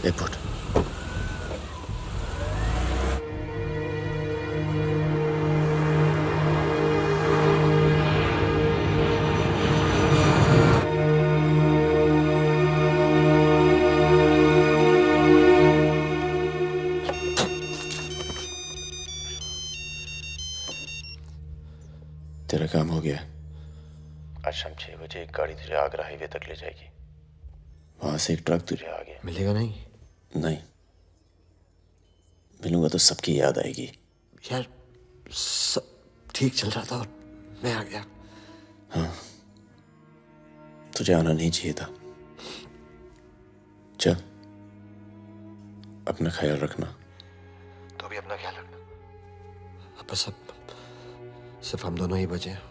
Airport. तेरा काम हो गया। आज शाम 6 बजे एक गाड़ी तुझे आगरा हाईवे तक ले जाएगी। वहां से एक ट्रक तुझे आगे मिलेगा नहीं? नहीं, मिलूंगा तो सबकी याद आएगी। यार सब ठीक चल रहा था और मैं आ गया। हाँ, तुझे आना नहीं चाहिए था। चल, अपना ख्याल रखना। तो भी अपना ख्याल रखना। अब बस अब सिर्फ हम दोनों ही बचे हैं।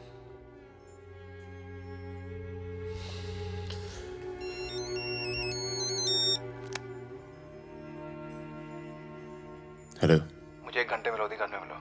हेलो, मुझे 1 घंटे में लोधीगढ़ में मिलो।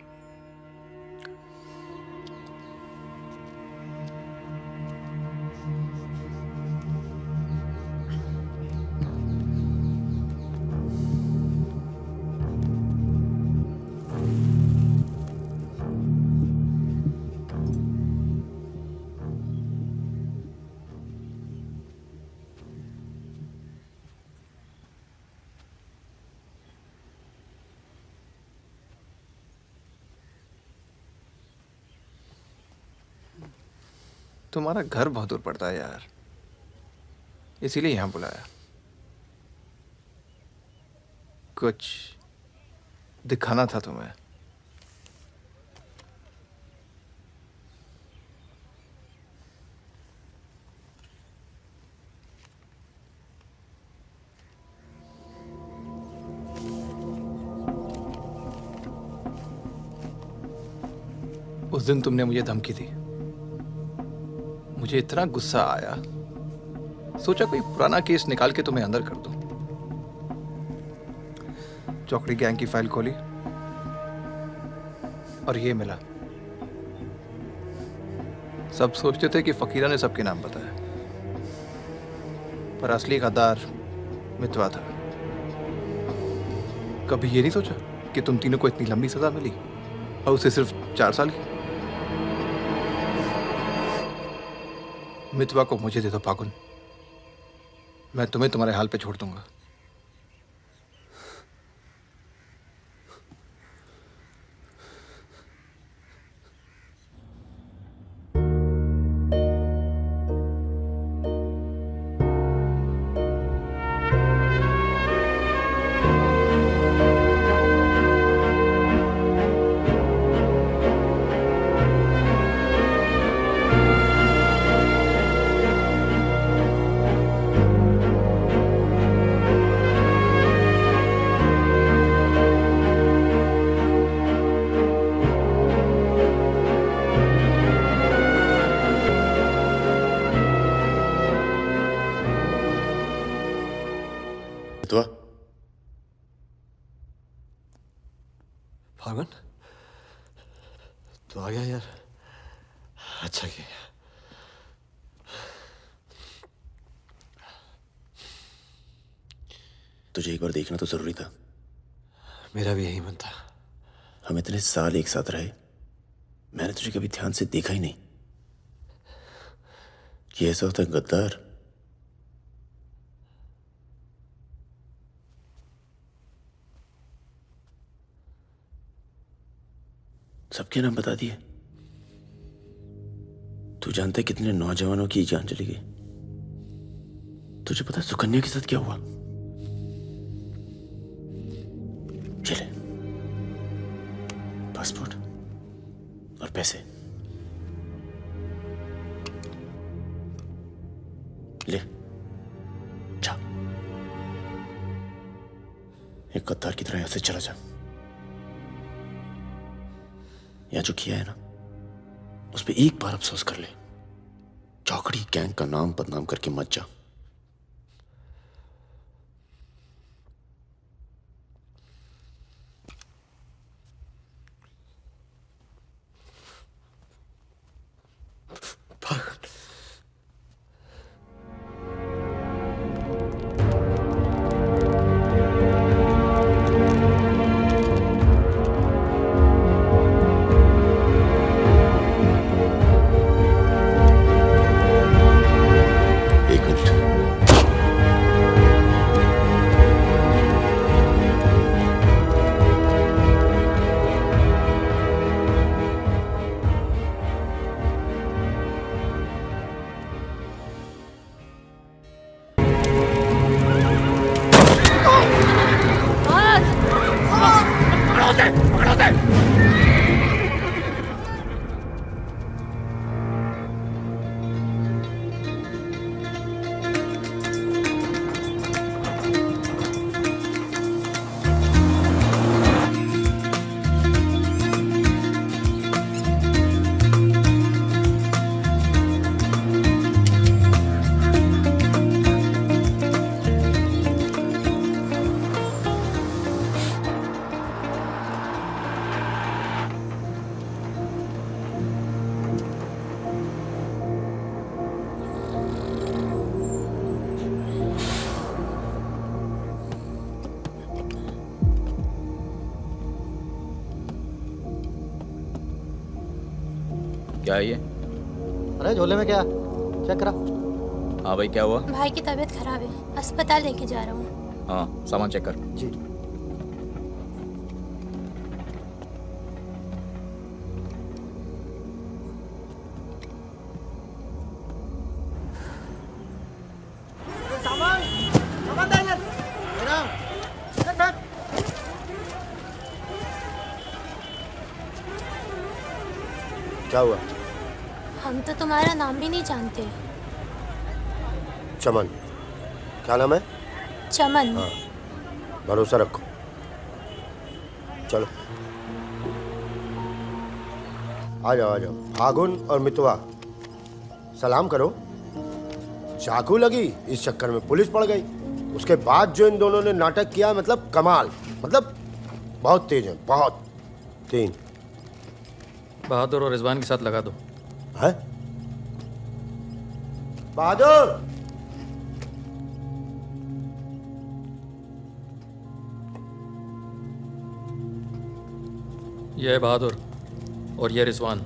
तुम्हारा घर बहुत दूर पड़ता है यार, इसीलिए यहाँ बुलाया। कुछ दिखाना था तुम्हें। उस दिन तुमने मुझे धमकी दी, मुझे इतना गुस्सा आया, सोचा कोई पुराना केस निकाल के तुम्हें अंदर कर दूं। चौकड़ी गैंग की फाइल खोली और ये मिला। सब सोचते थे कि फकीरा ने सबके नाम बताया, पर असली गद्दार मितवा था। कभी ये नहीं सोचा कि तुम तीनों को इतनी लंबी सजा मिली और उसे सिर्फ 4 साल की। मितवा को मुझे दे दो फागुन, मैं तुम्हें तुम्हारे हाल पे छोड़ दूंगा। मितवा, फागुन तो आ गया यार, अच्छा किया। तुझे एक बार देखना तो जरूरी था। मेरा भी यही मन था। हम इतने साल एक साथ रहे, मैंने तुझे कभी ध्यान से देखा ही नहीं। ये ऐसा होता है गद्दार। सबके नाम बता दिए। तू जानता है कितने नौजवानों की जान चली गई? तुझे पता है सुकन्या के साथ क्या हुआ? चले, पासपोर्ट और पैसे ले, जा। एक गद्दार की तरह यहां से चला जा। या जो किया है ना, उस पर एक बार अफसोस कर ले। चौकड़ी गैंग का नाम बदनाम करके मत जा। एक मिनट। क्या है ये? अरे झोले में क्या? चेक करा। हाँ भाई, क्या हुआ? भाई की तबीयत खराब है, अस्पताल लेके जा रहा हूँ। हाँ, सामान चेक कर। जी। सामान सामान देंगे। क्या हुआ? हम तो तुम्हारा नाम भी नहीं जानते। चमन। क्या नाम है? चमन। हाँ, भरोसा रखो। चलो आ जाओ आ जाओ। फागुन और मितवा सलाम करो। चाकू लगी, इस चक्कर में पुलिस पड़ गई। उसके बाद जो इन दोनों ने नाटक किया, मतलब कमाल, मतलब बहुत तेज है, बहुत। 3 बहादुर और रिजवान के साथ लगा दो। है बहादुर। ये है बहादुर और ये रिजवान।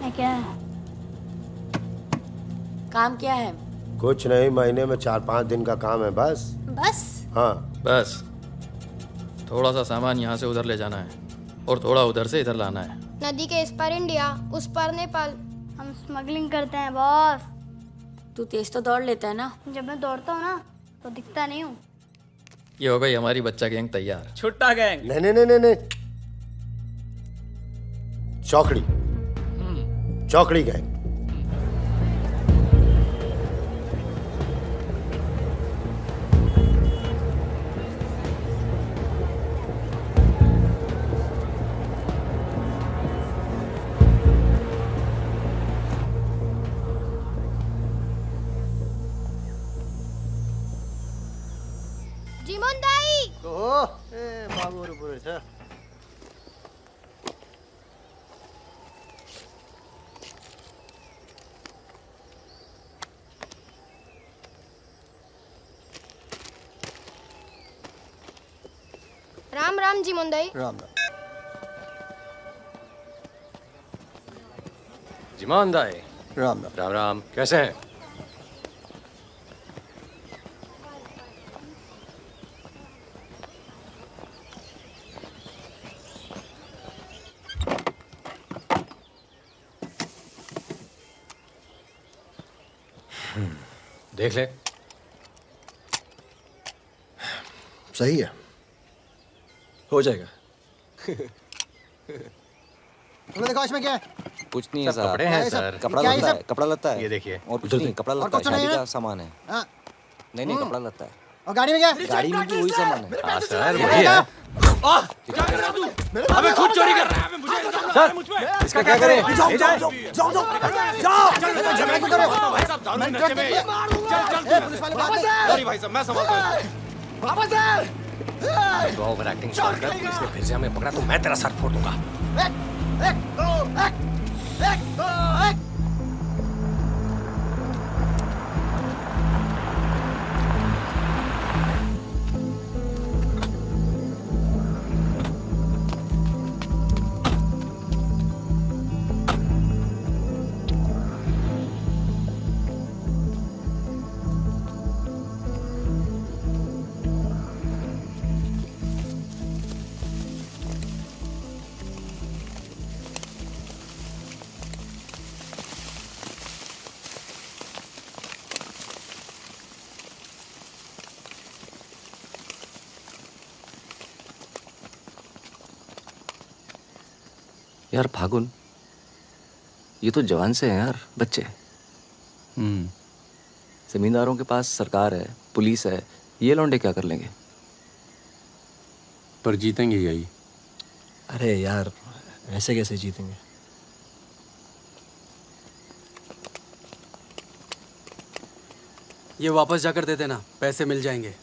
है क्या है? काम क्या है? कुछ नहीं, महीने में 4-5 दिन का काम है बस। बस? हाँ, बस थोड़ा सा सामान यहाँ से उधर ले जाना है और थोड़ा उधर से इधर लाना है। नदी के इस पार इंडिया, उस पार नेपाल। हम स्मगलिंग करते हैं बॉस। तू तेज तो दौड़ लेता है ना? जब मैं दौड़ता हूँ ना तो दिखता नहीं हूँ। ये हो गई हमारी बच्चा गैंग तैयार। छुट्टा गैंग। नहीं नहीं नहीं नहीं नहीं, चौकड़ी। चौकड़ी गैंग। जीमन दाई। बाबू पूरे छ। राम राम जीमन दाई। राम राम। जिमान दाई। राम राम। राम राम, कैसे हैं? देख ले। सही है, हो जाएगा। तुमने देखा इसमें क्या है? कुछ नहीं है सब सर। कपड़े क्या हैं है सब? सर। कपड़ा क्या है लत्ता सब? है, कपड़ा लत्ता है। ये देखिए। और कुछ नहीं, कपड़ा और लत्ता है, कुछ नहीं शादी है? का सामान है। हाँ, नहीं नहीं, कपड़ा लत्ता है। और गाड़ी में क्या? गाड़ी में भी वही सामान है। हाँ सर, वही है। क्या कर रहा है तू? अबे खुद चोरी कर रहा है। मुझे सर मुझ पे इसका क्या करें? जाओ झगड़ा क्यों कर रहे हो? भाई साहब दारू नशे में चल पुलिस वाले भाग गए। सॉरी भाई साहब मैं संभालता हूं। वापस आ। तो ओवर एक्टिंग स्टार्ट कर। पुलिस ने फिर से हमें पकड़ा तो मैं तेरा सर फोड़ दूंगा। यार फागुन, ये तो जवान से हैं यार, बच्चे। जमींदारों के पास सरकार है, पुलिस है, ये लौंडे क्या कर लेंगे? पर जीतेंगे यही। अरे यार ऐसे कैसे जीतेंगे? ये वापस जाकर दे देना, पैसे मिल जाएंगे।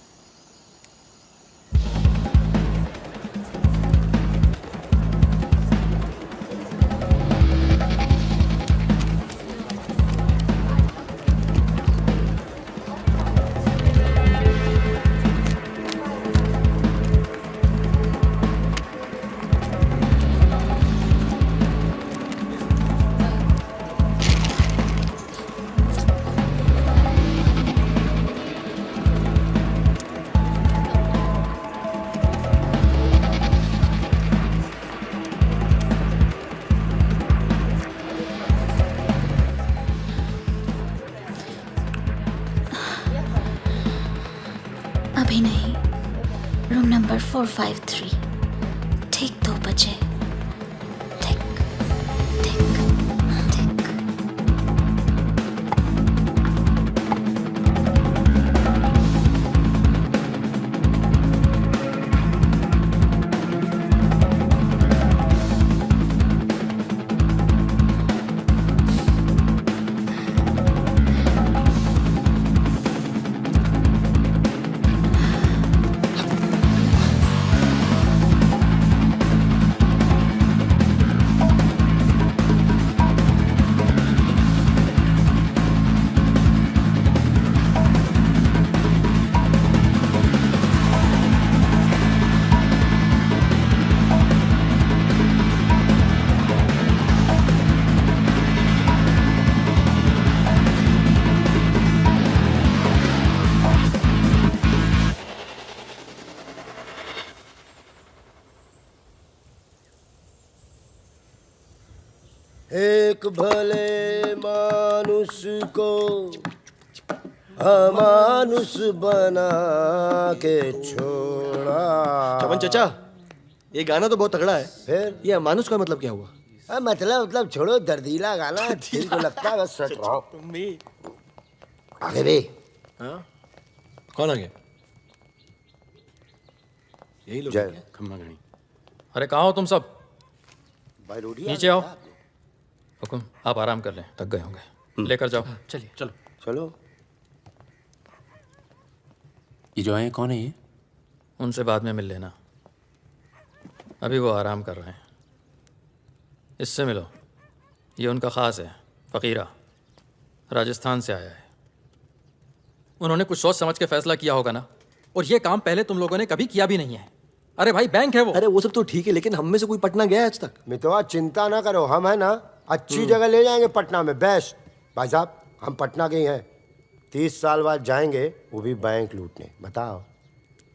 अभी नहीं, रूम नंबर 453, ठीक 2 बजे। ठीक ठीक ठीक। एक भले मानुष को अमानुष बना के छोड़ा। चमन चाचा, ये गाना तो बहुत तगड़ा है। फिर ये अमानुष का मतलब क्या हुआ? मतलब छोड़ो, दर्दीला गाना दिल को लगता है बस सट रहा आगे भी। हाँ? कौन आ गया? यही लोग जय खम्मा गणी। अरे कहाँ हो तुम सब? भाई रोटी नीचे आओ। हुकुम आप आराम कर लें, थक गए होंगे। लेकर जाओ। चलिए चलो। चलो। ये जो है कौन है ये? उनसे बाद में मिल लेना, अभी वो आराम कर रहे हैं। इससे मिलो, ये उनका ख़ास है, फ़कीरा, राजस्थान से आया है। उन्होंने कुछ सोच समझ के फैसला किया होगा ना, और ये काम पहले तुम लोगों ने कभी किया भी नहीं है। अरे भाई बैंक है वो। अरे वो सब तो ठीक है, लेकिन हम में से कोई पटना गया है आज तक? मितवा चिंता ना करो, हम है ना अच्छी जगह ले जाएंगे पटना में, बेस्ट। भाई साहब हम पटना के ही हैं, 30 साल बाद जाएंगे, वो भी बैंक लूटने। बताओ,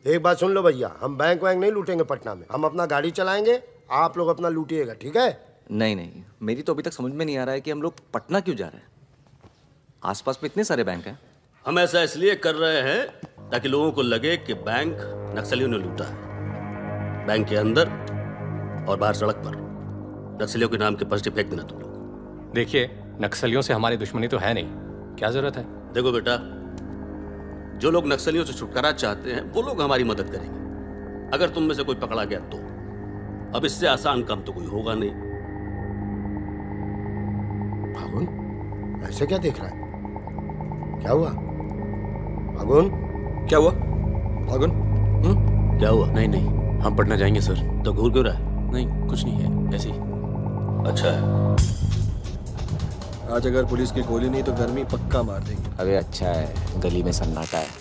एक बात सुन लो भैया, हम बैंक वैंक नहीं लूटेंगे पटना में, हम अपना गाड़ी चलाएंगे, आप लोग अपना लूटिएगा, ठीक है? नहीं नहीं, मेरी तो अभी तक समझ में नहीं आ रहा है कि हम लोग पटना क्यों जा रहे हैं। आसपास में इतने सारे बैंक हैं। हम ऐसा इसलिए कर रहे हैं ताकि लोगों को लगे कि बैंक नक्सलियों ने लूटा है। बैंक के अंदर और बाहर सड़क पर नक्सलियों के नाम के पर्चे फेंक देना तुम लोग। देखिए, नक्सलियों से हमारी दुश्मनी तो है नहीं, क्या जरूरत है? देखो बेटा, जो लोग नक्सलियों से छुटकारा चाहते हैं वो लोग हमारी मदद करेंगे, अगर तुम में से कोई पकड़ा गया तो अब इससे आसान काम तो कोई होगा नहीं। फागुन ऐसे क्या देख रहा है? क्या हुआ फागुन? क्या हुआ फागुन? क्या हुआ? नहीं नहीं, हम पटना जाएंगे सर। तो घूर क्यों रहा है? नहीं कुछ नहीं है, ऐसे ही। अच्छा है। आज अगर पुलिस की गोली नहीं तो गर्मी पक्का मार देगी। अबे अच्छा है, गली में सन्नाटा है।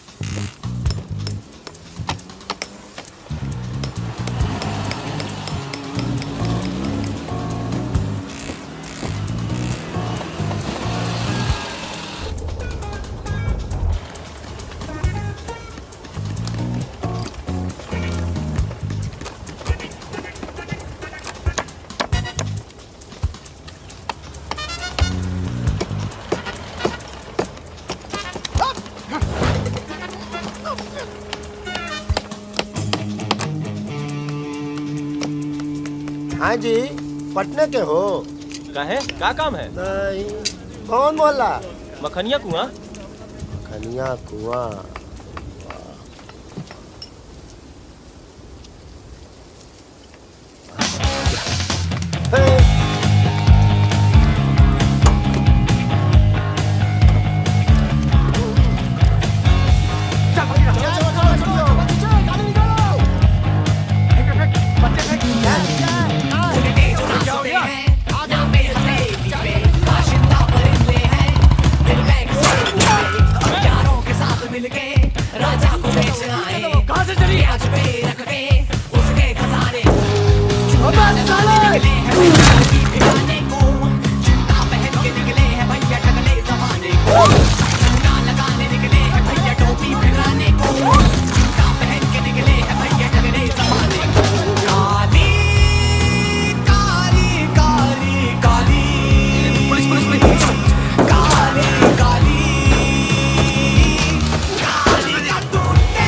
हाँ जी, पटना के हो? का है? क्या काम है? नहीं, कौन मोहल्ला? मखनिया कुआं। खनिया कुआं।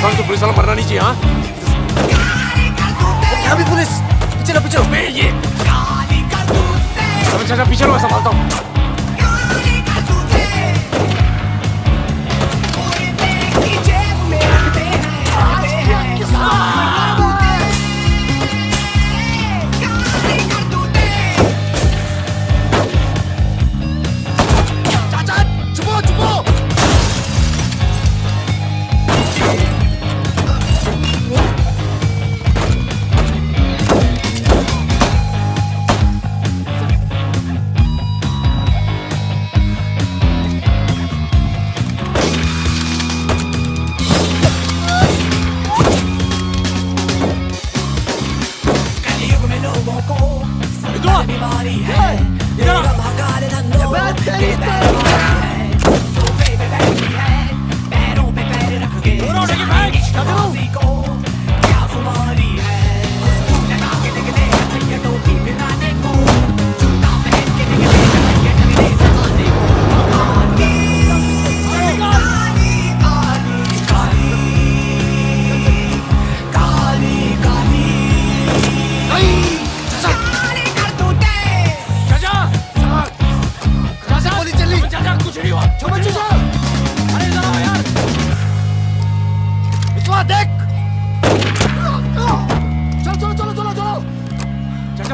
सर तो पुलिस वाला मरना नहीं चाहिए। हाँ क्या भी पुलिस? पीछे लो पीछे लो। ये चाचा पीछे लो, मैं संभालता हूँ।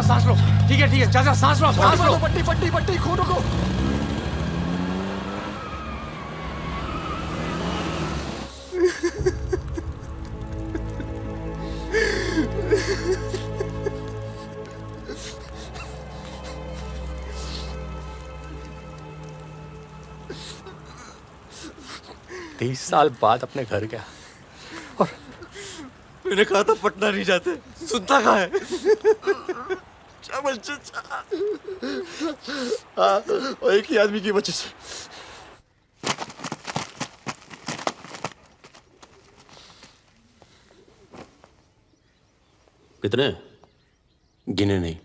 सांस लो। ठीक है चाचा, सांस लो, सांस लो। पट्टी पट्टी पट्टी खून को। तीस साल बाद अपने घर गया और मैंने कहा था पटना नहीं जाते, सुनता कहाँ है? और एक ही आदमी की वजह से। कितने? गिने नहीं।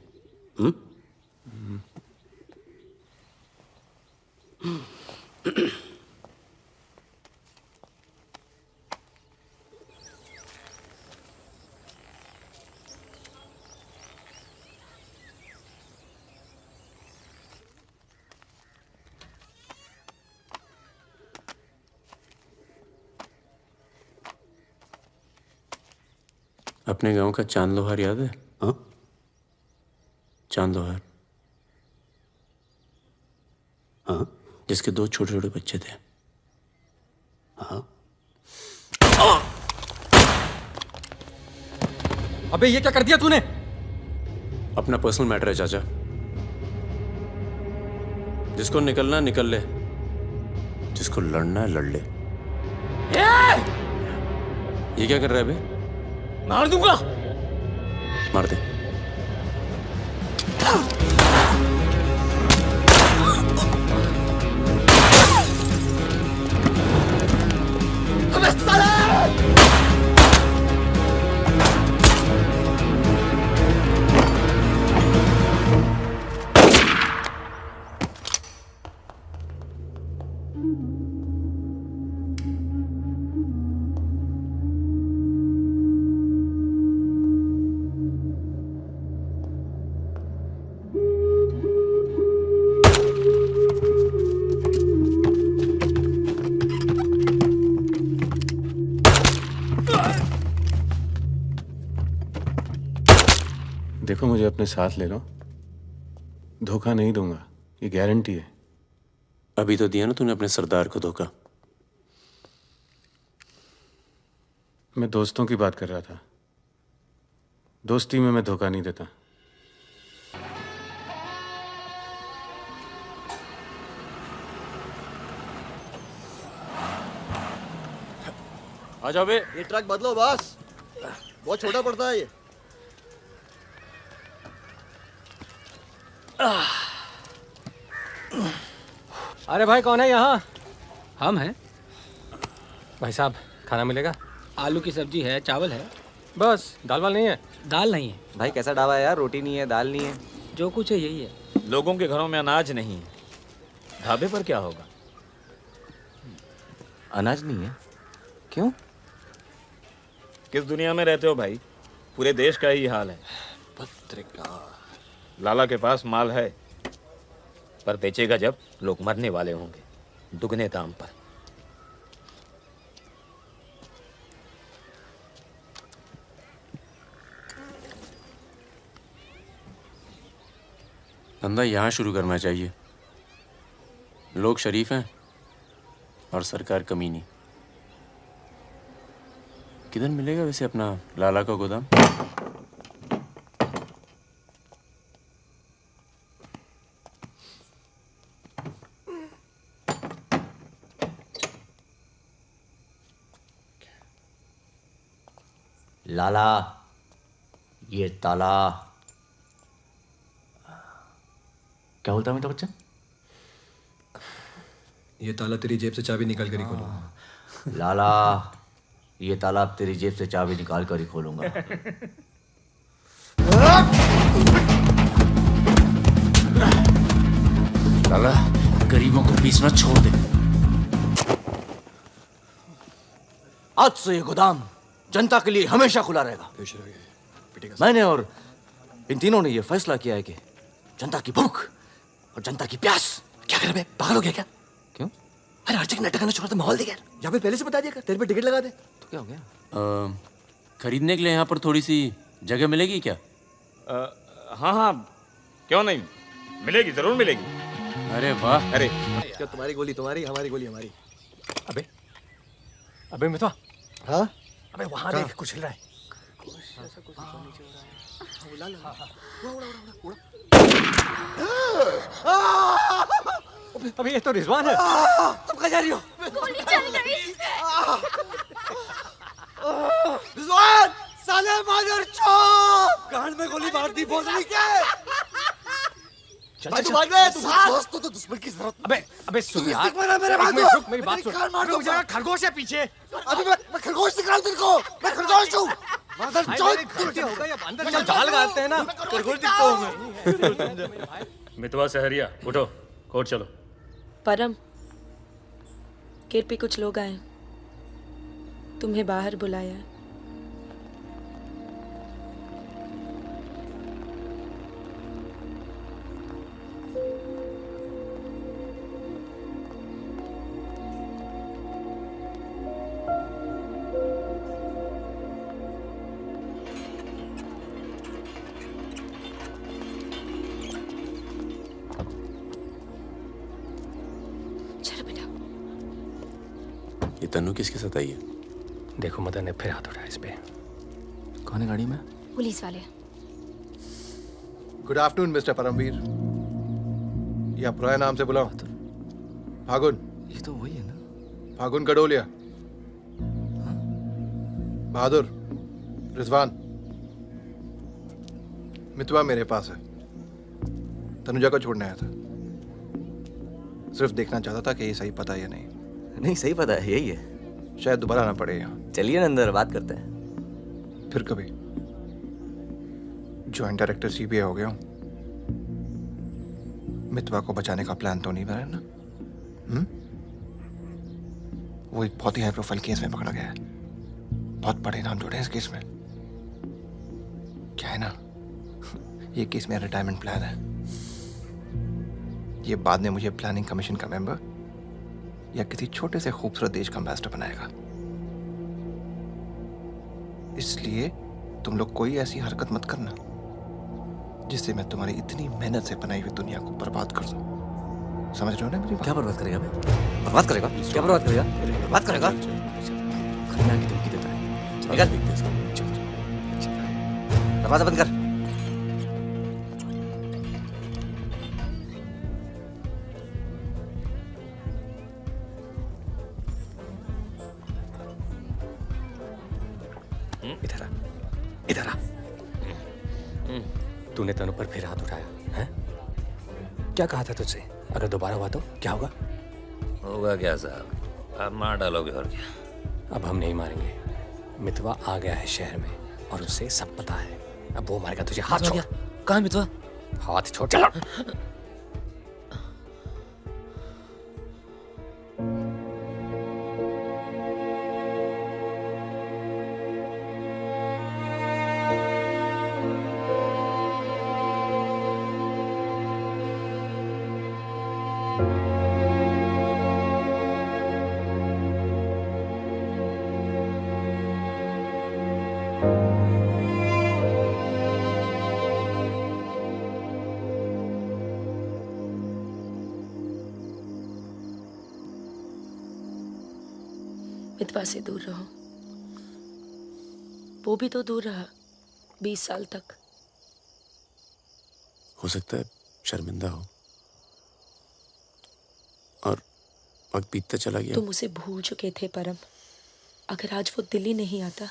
अपने गांव का चांद लोहार याद है? हाँ? चांद लोहार, हाँ? जिसके 2 छोटे छोटे बच्चे थे। हाँ? अबे ये क्या कर दिया तूने? अपना पर्सनल मैटर है चाचा, जिसको निकलना निकल ले, जिसको लड़ना है लड़ ले। ये क्या कर रहा है बे? मार दूंगा। मार दे। अबे साले! देखो मुझे अपने साथ ले लो, धोखा नहीं दूंगा, ये गारंटी है। अभी तो दिया ना तूने अपने सरदार को धोखा। मैं दोस्तों की बात कर रहा था, दोस्ती में मैं धोखा नहीं देता। आ जाओ बे। ये ट्रक बदलो बॉस, बहुत छोटा पड़ता है ये। अरे भाई कौन है यहाँ? हम हैं। भाई साहब खाना मिलेगा? आलू की सब्जी है, चावल है, बस दाल वाल नहीं है? दाल नहीं है। भाई कैसा ढाबा है यार, रोटी नहीं है, दाल नहीं है। जो कुछ है यही है। लोगों के घरों में अनाज नहीं है, ढाबे पर क्या होगा? अनाज नहीं है? क्यों? किस दुनिया में रहते हो भाई? पूरे देश का ही हाल है। पत्रकार लाला के पास माल है, पर बेचेगा जब लोग मरने वाले होंगे, दुगने दाम पर। धंधा यहाँ शुरू करना चाहिए। लोग शरीफ हैं और सरकार कमीनी। किधर मिलेगा वैसे अपना लाला का गोदाम? लाला, ये ताला। क्या बोलता है अमिताभ बच्चन? ये ताला तेरी जेब से चाबी निकाल कर ही खोलूंगा। लाला, ये ताला अब तेरी जेब से चाबी निकाल कर ही खोलूंगा। लाला, गरीबों को पीसना छोड़ दे। आज से ये गोदाम जनता के लिए हमेशा खुला रहेगा। मैंने और इन तीनों ने ये फैसला किया है कि जनता की भूख और जनता की प्यास। क्या कर बे, पागल हो गया क्या? क्यों? अरे हर जगह नाटक करना छोड़ दे, माहौल दे यार। यहाँ पे पहले से बता दिया कर, तेरे पे टिकट लगा दे। तो क्या हो गया? खरीदने के लिए यहाँ पर थोड़ी सी जगह मिलेगी क्या? हाँ हाँ, क्यों नहीं, मिलेगी, जरूर मिलेगी। अरे वाह। अरे क्या तुम्हारी गोली तुम्हारी, हमारी गोली हमारी। अबे अबे मितवा, हाँ अबे वहां देख कुछ हिल रहा है। अबे ये तो रिजवान है। तुम कहाँ जा रही हो? गोली चल गई। रिजवान, साले मादरचोद! गांड में गोली मार दी, बोल रही क्या? भाई तू भाग ले, तू भाग। दोस्तों तो दुश्मन की जरूरत। अबे सुन यार, मेरे एक मिनट रुक, मेरी बात सुन। मार दो जरा खरगोश है पीछे। अभी मैं खरगोश दिख रहा हूँ तेरे को। मैं खरगोश हूँ। गलती हो गई, अब अंदर चल, जाल लगाते हैं ना। खरगोश दिखता हूँ मैं। मितवा सहरिया, उठो, कोर्ट चलो। परम, केरपी कुछ लोग आए, तुम्हें बाहर बुलाया। तन्नू किसके साथ आई है? देखो मदन ने फिर हाथ उठाया इस पे। कौन है गाड़ी में? पुलिस वाले। Good afternoon mister Paramvir. या पुराने नाम से बुलाओ। फागुन। ये तो वही है ना? फागुन गडोलिया। बहादुर, रिजवान। मितवा मेरे पास है। तनुजा को छोड़ने आया था। सिर्फ देखना चाहता था कि ये सही पता है या नहीं। नहीं, सही पता है, यही है। शायद दोबारा आना पड़े यहाँ। चलिए ना अंदर बात करते हैं। फिर कभी। जॉइंट डायरेक्टर सीबीआई हो गया हूँ। मितवा को बचाने का प्लान तो नहीं बना ना? वो एक बहुत ही हाई प्रोफाइल केस में पकड़ा गया है। बहुत बड़े नाम जुड़े हैं इस केस में। क्या है ना, ये केस मेरा रिटायरमेंट प्लान है। ये बाद में मुझे प्लानिंग कमीशन का मेंबर या किसी छोटे से खूबसूरत देश का एम्बेसडर बनाएगा। इसलिए तुम लोग कोई ऐसी हरकत मत करना जिससे मैं तुम्हारी इतनी मेहनत से बनाई हुई दुनिया को बर्बाद कर दूं। समझ रहे हो ना मेरी बात? क्या बर्बाद करेगा बे? बर्बाद करेगा? क्या बर्बाद करेगा? बर्बाद करेगा? खन्ना की धमकी देता है। निकल। दरवाजा बंद कर। इधर आ, इधर आ। तूने तनु पर फिर हाथ उठाया है? क्या कहा था तुझसे? अगर दोबारा हुआ तो क्या होगा? होगा क्या साहब, आप मार डालोगे और क्या? अब हम नहीं मारेंगे। मितवा आ गया है शहर में और उसे सब पता है। अब वो मारेगा तुझे। हाथ छोड़। कहाँ मितवा? हाथ छोड़। चलो। मितवा से दूर रहो। वो भी तो दूर रहा 20 साल तक। हो सकता है शर्मिंदा हो और वक्त बीतता चला गया। तुम उसे भूल चुके थे परम। अगर आज वो दिल्ली नहीं आता,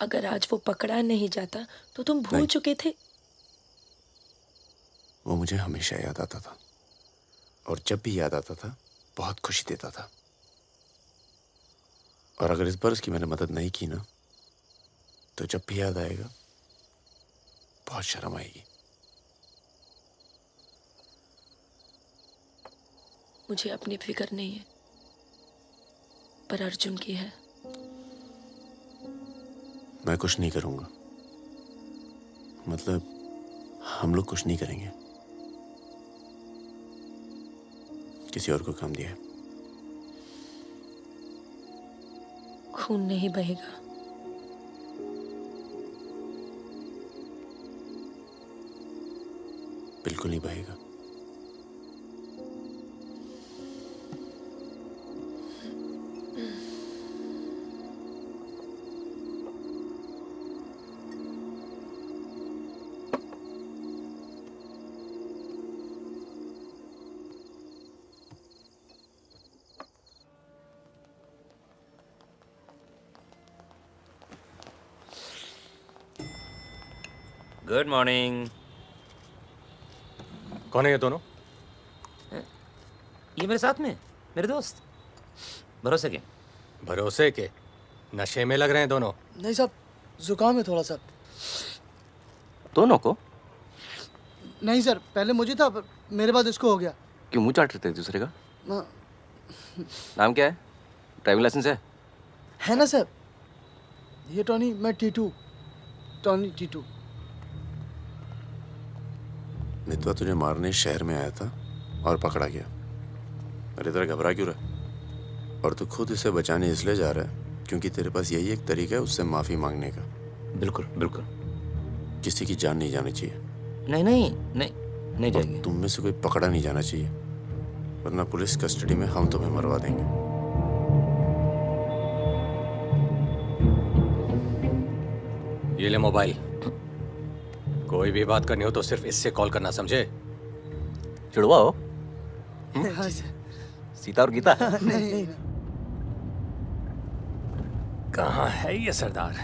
अगर आज वो पकड़ा नहीं जाता तो तुम भूल चुके थे। वो मुझे हमेशा याद आता था और जब भी याद आता था बहुत खुशी देता था। और अगर इस बार उसकी मैंने मदद नहीं की ना, तो जब भी याद आएगा बहुत शर्म आएगी। मुझे अपनी फिक्र नहीं है, पर अर्जुन की है। मैं कुछ नहीं करूंगा, मतलब हम लोग कुछ नहीं करेंगे। किसी और को काम दिया है। खून नहीं बहेगा। बिल्कुल नहीं बहेगा। Good morning. कौन है ये दोनों? ये मेरे साथ में मेरे दोस्त। भरोसे के? भरोसे के? नशे में लग रहे हैं दोनों। नहीं साहब, जुकाम है थोड़ा सा। दोनों को? नहीं सर, पहले मुझे था पर मेरे बाद इसको हो गया। क्यों मुंह चाट रहे थे दूसरे का? ना- नाम क्या है? ड्राइविंग लाइसेंस है ना सर? ये टॉनी, मैं टीटू। टॉनी टीटू। मितवा तुझे मारने शहर में आया था और पकड़ा गया। अरे तेरा घबरा क्यों रहा? और तू खुद इसे बचाने इसलिए जा रहा है क्योंकि तेरे पास यही एक तरीका है उससे माफी मांगने का। बिल्कुल बिल्कुल। किसी की जान नहीं जानी चाहिए। नहीं नहीं नहीं नहीं जाएगी। तुम में से कोई पकड़ा नहीं जाना चाहिए, वरना पुलिस कस्टडी में हम तुम्हें मरवा देंगे। ये ले मोबाइल। कोई भी बात करनी हो तो सिर्फ इससे कॉल करना, समझे? जुड़वा हो? सीता और गीता? नहीं। कहाँ है ये सरदार?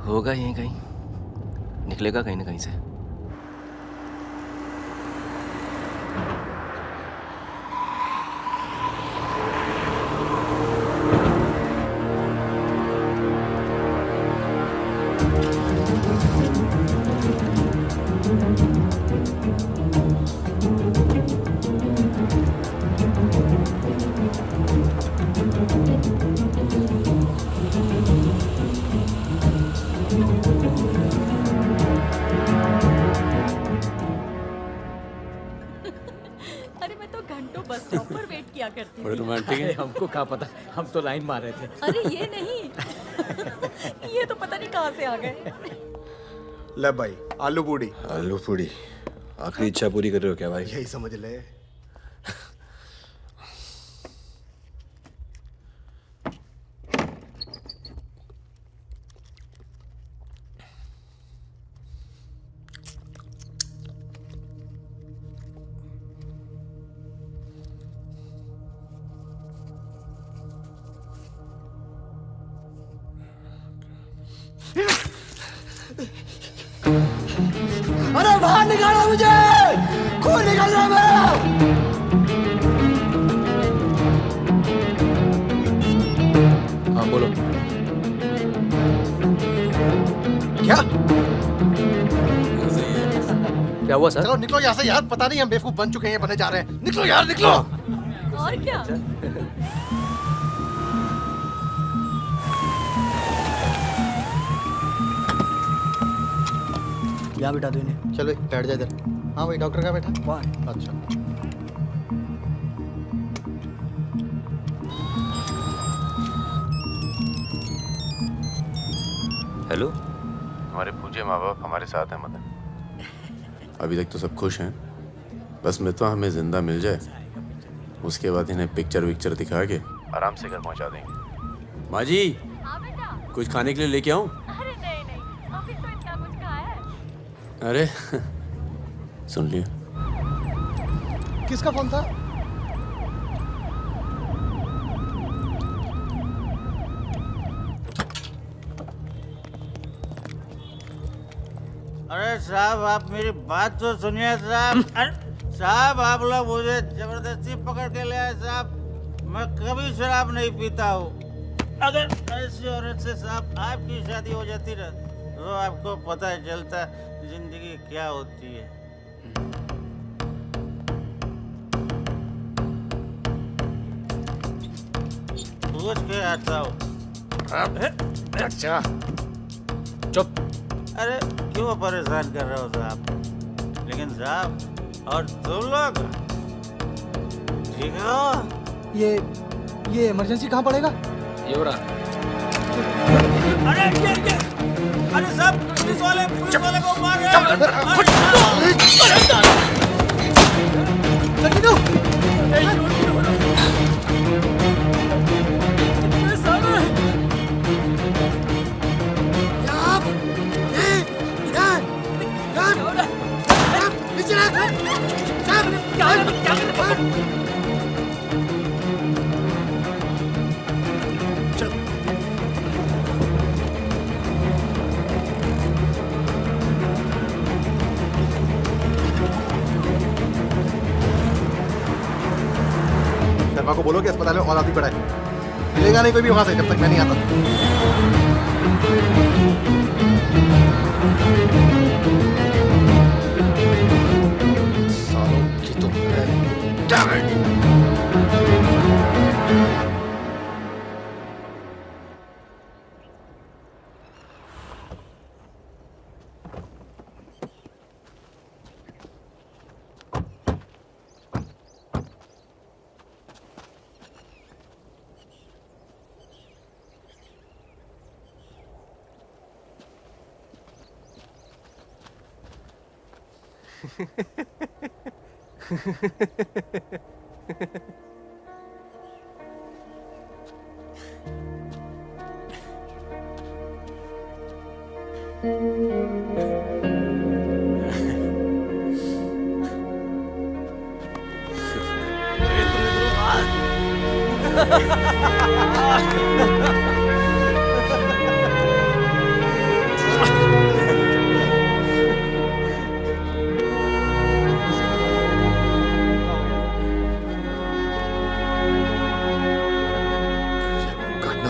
होगा यहीं कहीं, निकलेगा कहीं ना कहीं से। अरे मैं तो घंटों बस स्टॉप पर वेट किया करती बड़े थी। रोमांटिक है। हमको क्या पता, हम तो लाइन मार रहे थे। अरे ये नहीं, ये तो पता नहीं कहाँ से आ गए। ले भाई, आलू पूड़ी। आलू पूड़ी आखिरी इच्छा पूरी कर रहे हो क्या भाई? यही समझ ले। अरे बाहर निकालो मुझे, खून निकल रहा है मेरा। हाँ बोलो। क्या? क्या हुआ सर? चलो निकलो यहाँ से यार, पता नहीं हम बेवकूफ बन चुके हैं, बने जा रहे हैं। निकलो यार, निकलो। और क्या? यहाँ बिठा दो इन्हें। चलो बैठ जा इधर। हाँ भाई, डॉक्टर का बैठा वहाँ है। अच्छा। हेलो। हमारे पूज्य माँ बाप हमारे साथ हैं मदन। अभी तक तो सब खुश हैं, बस मितवा हमें जिंदा मिल जाए, उसके बाद इन्हें पिक्चर विक्चर दिखा के आराम से घर पहुंचा देंगे। माँ जी, कुछ खाने के लिए लेके आऊं? अरे नहीं, ऑफिस में इतना कुछ खाया है। अरे सुन लिया। किसका फोन था? अरे साहब, आप मेरी बात तो सुनिए साहब। अरे साहब, आप लोग मुझे जबरदस्ती पकड़ के ले आए साहब। मैं कभी शराब नहीं पीता हूँ। अगर ऐसी औरत से साहब आपकी शादी हो जाती ना, तो आपको पता चलता जिंदगी क्या होती है। पूछ के आता हूँ। अच्छा चुप। अरे क्यों परेशान कर रहे हो साहब? लेकिन साहब, और तुम लोग ठीक हो? ये इमरजेंसी कहाँ पड़ेगा? ये हो रहा। अरे साहब, पुलिस वाले को मार रहे शर्मा को बोलो कि अस्पताल में और आदमी पड़ा है। मिलेगा नहीं कोई भी वहां से जब तक मैं नहीं आता। सालों की तो Damn it! काटना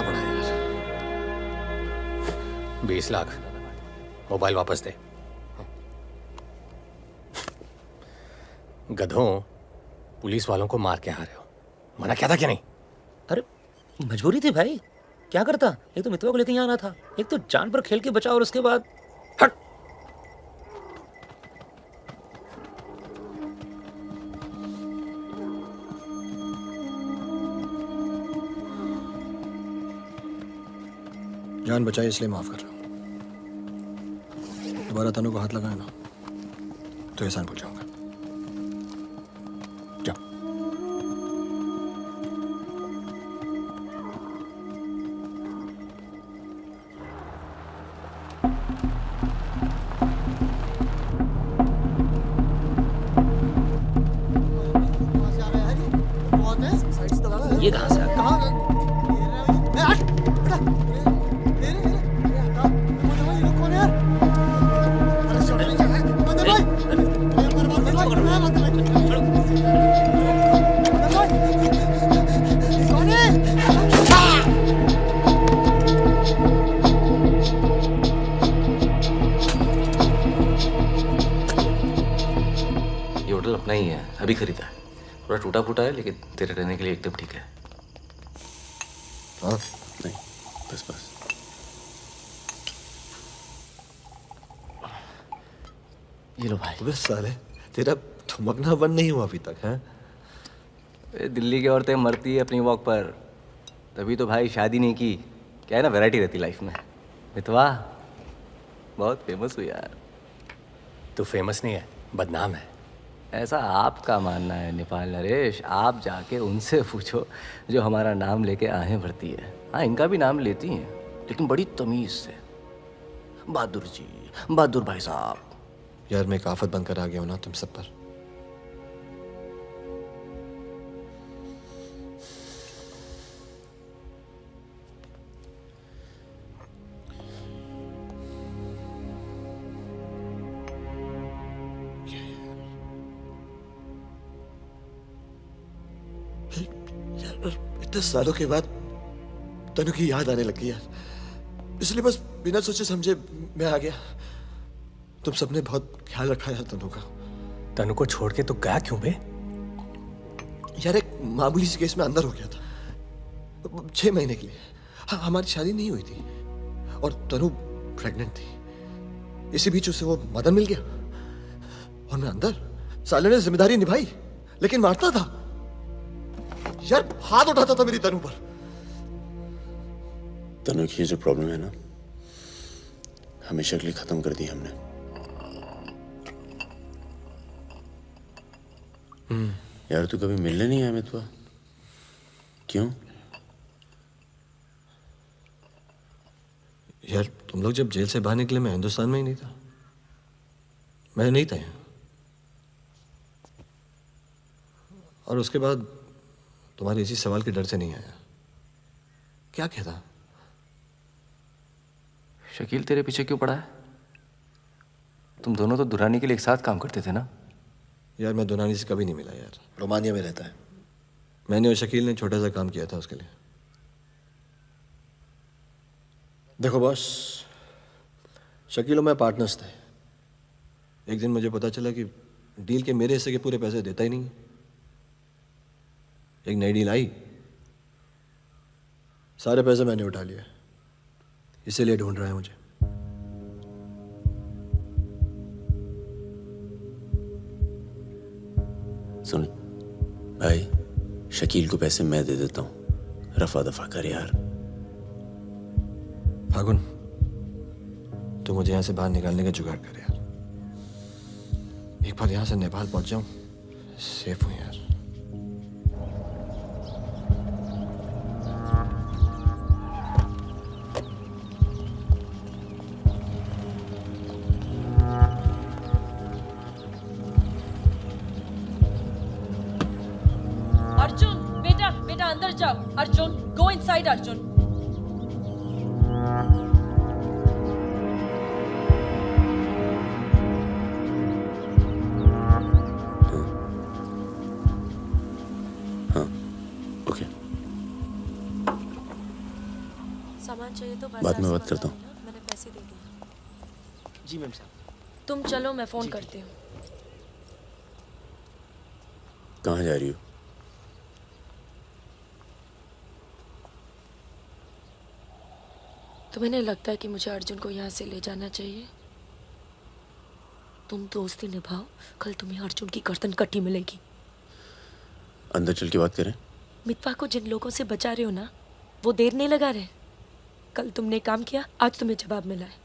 पड़ा यार। 20 लाख मोबाइल वापस दे। गधों, पुलिस वालों को मार के आ रहे हो, मना क्या था क्या नहीं? अरे मजबूरी थी भाई, क्या करता। एक तो मितवा को लेके यहाँ आना था, एक तो जान पर खेल के बचा, और उसके बाद हट। जान बचाई इसलिए माफ कर रहा हूँ। दोबारा तनु को हाथ लगाया ना तो एहसान भूल जाऊंगा। जाओ। ये कहाँ से आ गया? ये होटल अपना ही है, अभी खरीदा है। थोड़ा टूटा फूटा है लेकिन तेरे रहने के लिए एकदम ठीक है। हाँ नहीं, बस बस। ये लो भाई। अबे साले, तेरा थमकना बंद नहीं हुआ अभी तक है? दिल्ली की औरतें मरती है अपनी वॉक पर, तभी तो भाई शादी नहीं की। क्या है ना, वैरायटी रहती लाइफ में। मितवा बहुत फेमस हुई यार। तू फेमस नहीं है, बदनाम है। ऐसा आपका मानना है नेपाल नरेश। आप जाके उनसे पूछो जो हमारा नाम लेके आहें भरती है। हाँ, इनका भी नाम लेती हैं लेकिन बड़ी तमीज से। बहादुर जी, बहादुर भाई साहब। यार मैं एक आफत बनकर आ गया हूं ना तुम सब पर। इतने सालों के बाद तनु की याद आने लगी यार, इसलिए बस बिना सोचे समझे मैं आ गया। तुम सबने बहुत ख्याल रखा यार तनु का। तनु को छोड़ के तो गया क्यों बे? यार एक मामूली सी केस में अंदर हो गया था 6 महीने के लिए। हाँ, हमारी शादी नहीं हुई थी और तनु प्रेग्नेंट थी। इसी बीच उसे वो मदन मिल गया और मैं अंदर। साले ने जिम्मेदारी निभाई लेकिन मारता था यार, हाथ उठाता था मेरी तनु पर। तनु की ये जो प्रॉब्लम है ना, हमेशा के लिए खत्म कर दी हमने। यार तू कभी मिलने नहीं आया मितवा? क्यों? यार तुम लोग जब जेल से बाहर निकले मैं हिंदुस्तान में ही नहीं था। मैं नहीं था यहाँ। और उसके बाद तुम्हारे इसी सवाल के डर से नहीं आया। क्या कहता? शकील तेरे पीछे क्यों पड़ा है? तुम दोनों तो दुरानी के लिए एक साथ काम करते थे ना? यार मैं दुरानी से कभी नहीं मिला यार, रोमानिया में रहता है। मैंने और शकील ने छोटा सा काम किया था उसके लिए। देखो बॉस, शकील और मैं पार्टनर्स थे। एक दिन मुझे पता चला कि डील के मेरे हिस्से के पूरे पैसे देता ही नहीं। एक नई डील आई, सारे पैसे मैंने उठा लिए, इसीलिए ढूंढ रहा है मुझे। सुन भाई, शकील को पैसे मैं दे देता हूँ, रफा दफा कर यार। फागुन, तू मुझे यहाँ से बाहर निकालने का जुगाड़ कर यार। एक बार यहाँ से नेपाल पहुँच जाऊँ, सेफ हूँ यार। जाओ। Arjun, go inside Arjun. Okay, सामान चाहिए तो बाद में बात करता हूँ। मैंने पैसे दे दिए। जी मैम साहब। तुम चलो, मैं फोन करती हूँ। कहाँ जा रही हो? तुम्हें नहीं लगता है कि मुझे अर्जुन को यहाँ से ले जाना चाहिए? तुम दोस्ती निभाओ, कल तुम्हें अर्जुन की गर्दन कटी मिलेगी। अंदर चल के बात करें। मितवा को जिन लोगों से बचा रहे हो ना, वो देर नहीं लगा रहे। कल तुमने काम किया, आज तुम्हें जवाब मिला है।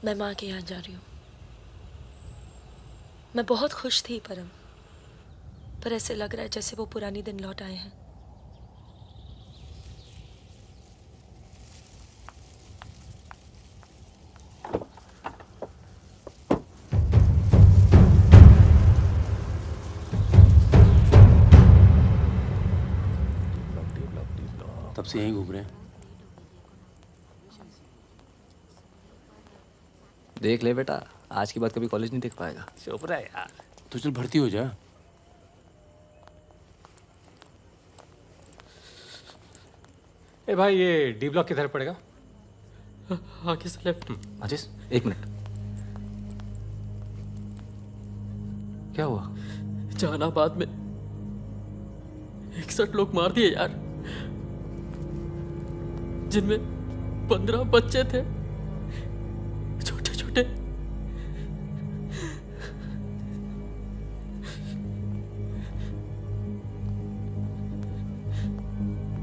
मैं माँ के यहाँ जा रही हूँ। मैं बहुत खुश थी परम, पर ऐसे लग रहा है जैसे वो पुरानी दिन लौट आए हैं। तब से यहीं घूम रहे हैं। देख ले बेटा, आज के बाद कभी कॉलेज नहीं देख पाएगा। चुप रहा यार। तो चल भर्ती हो जा। ए भाई, ये डी ब्लॉक किधर पड़ेगा? आगे से लेफ्ट। अजीज, एक मिनट। क्या हुआ? जहानाबाद में 61 लोग मार दिए यार, जिनमें 15 बच्चे थे, छोटे छोटे।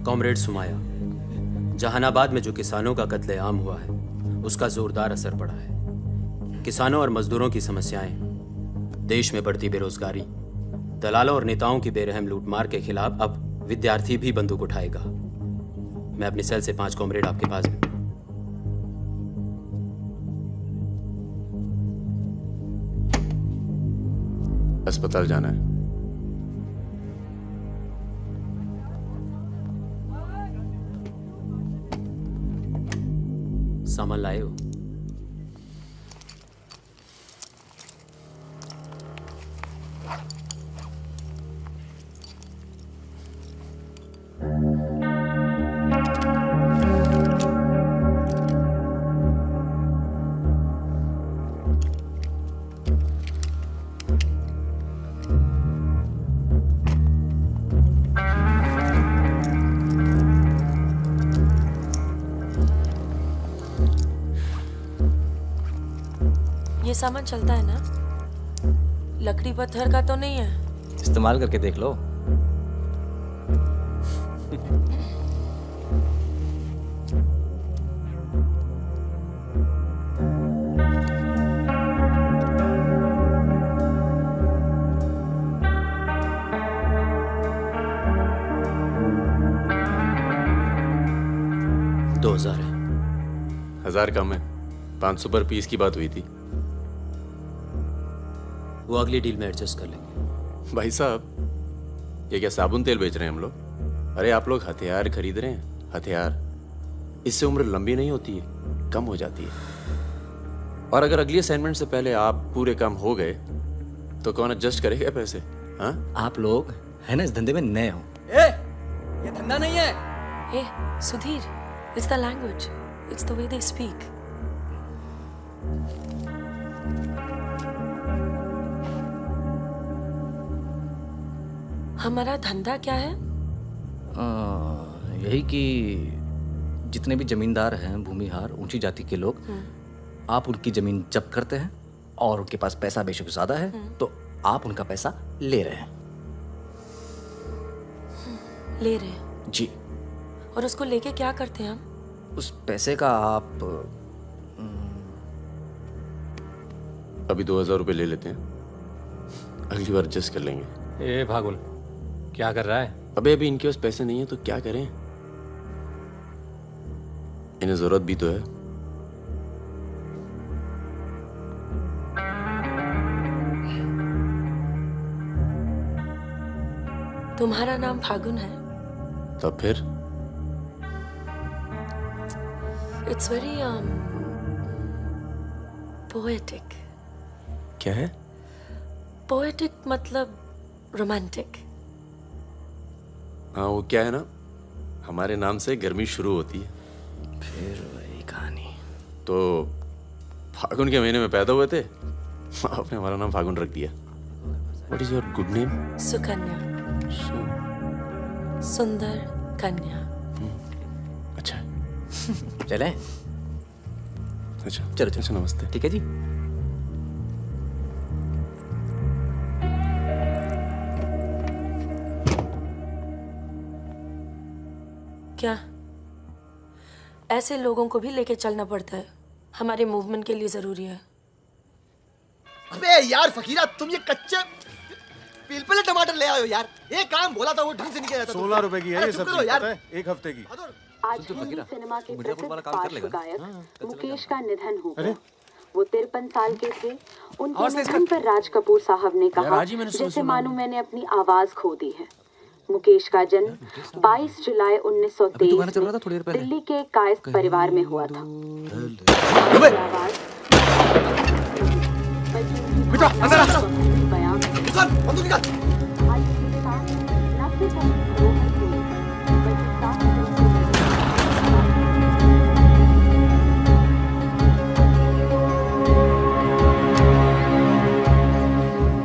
कॉमरेड सुमाया, जहानाबाद में जो किसानों का कत्लेआम हुआ है उसका जोरदार असर पड़ा है। किसानों और मजदूरों की समस्याएं, देश में बढ़ती बेरोजगारी, दलालों और नेताओं की बेरहम लूटमार के खिलाफ अब विद्यार्थी भी बंदूक उठाएगा। मैं अपनी सेल से 5 कॉमरेड आपके पास में। अस्पताल जाना है। सामान लाए हो? ये सामान चलता है ना? लकड़ी पत्थर का तो नहीं है? इस्तेमाल करके देख लो। दो 2000 है। 1000 कम है। 500 पर पीस की बात हुई थी। वो अगली डील में एडजस्ट कर लेंगे। भाई साहब, ये क्या साबुन तेल बेच रहे हैं हम लोग? अरे आप लोग हथियार खरीद रहे हैं। हथियार, इससे उम्र लंबी नहीं होती है, कम हो जाती है। और अगर अगली असाइनमेंट से पहले आप पूरे काम हो गए तो कौन एडजस्ट करेगा पैसे? हाँ, आप लोग है ना इस धंधे में नए हो। ये धंधा नहीं है। Hey, Sudhir, it's the language. It's the way they speak. हमारा धंधा क्या है? यही कि जितने भी जमींदार हैं, भूमिहार, ऊंची जाति के लोग, आप उनकी जमीन जब्त करते हैं और उनके पास पैसा बेशक ज्यादा है तो आप उनका पैसा ले रहे हैं। ले रहे हैं? जी। और उसको लेके क्या करते हैं हम? उस पैसे का आप अभी 2000 रुपये ले लेते हैं, अगली बार एडजस्ट कर लेंगे। ए भागुल, क्या कर रहा है? अबे अभी इनके पास पैसे नहीं है तो क्या करें? इन्हें जरूरत भी तो है। तुम्हारा नाम फागुन है? तब फिर इट्स वेरी पोएटिक। क्या है? पोएटिक मतलब रोमांटिक। हाँ, वो क्या है ना, हमारे नाम से गर्मी शुरू होती है। फिर वही कहानी। तो फागुन के महीने में पैदा हुए थे, आपने हमारा नाम फागुन रख दिया। What is your good name? Sukanya. सुंदर कन्या। अच्छा चलें? अच्छा चलो चलो। अच्छा, नमस्ते। ठीक है जी। क्या ऐसे लोगों को भी लेके चलना पड़ता है? हमारे मूवमेंट के लिए जरूरी है। अबे यार फकीरा, तुम ये कच्चे पिलपिले टमाटर ले आयो यार। एक काम बोला था वो ढंग से नहीं किया जाता। 16 रुपए की है ये सब्जी, यार। पता है? एक हफ्ते की। आज हिंदी सिनेमा के प्रसिद्ध पार्श्व गायक मुकेश का निधन हो गया। वो 53 साल के थे। उनके निधन पर राज कपूर साहब ने कहा, जैसे मानो मैंने अपनी आवाज खो दी है। मुकेश का जन्म 22 जुलाई 1923 में दिल्ली के कायस्थ परिवार में हुआ था।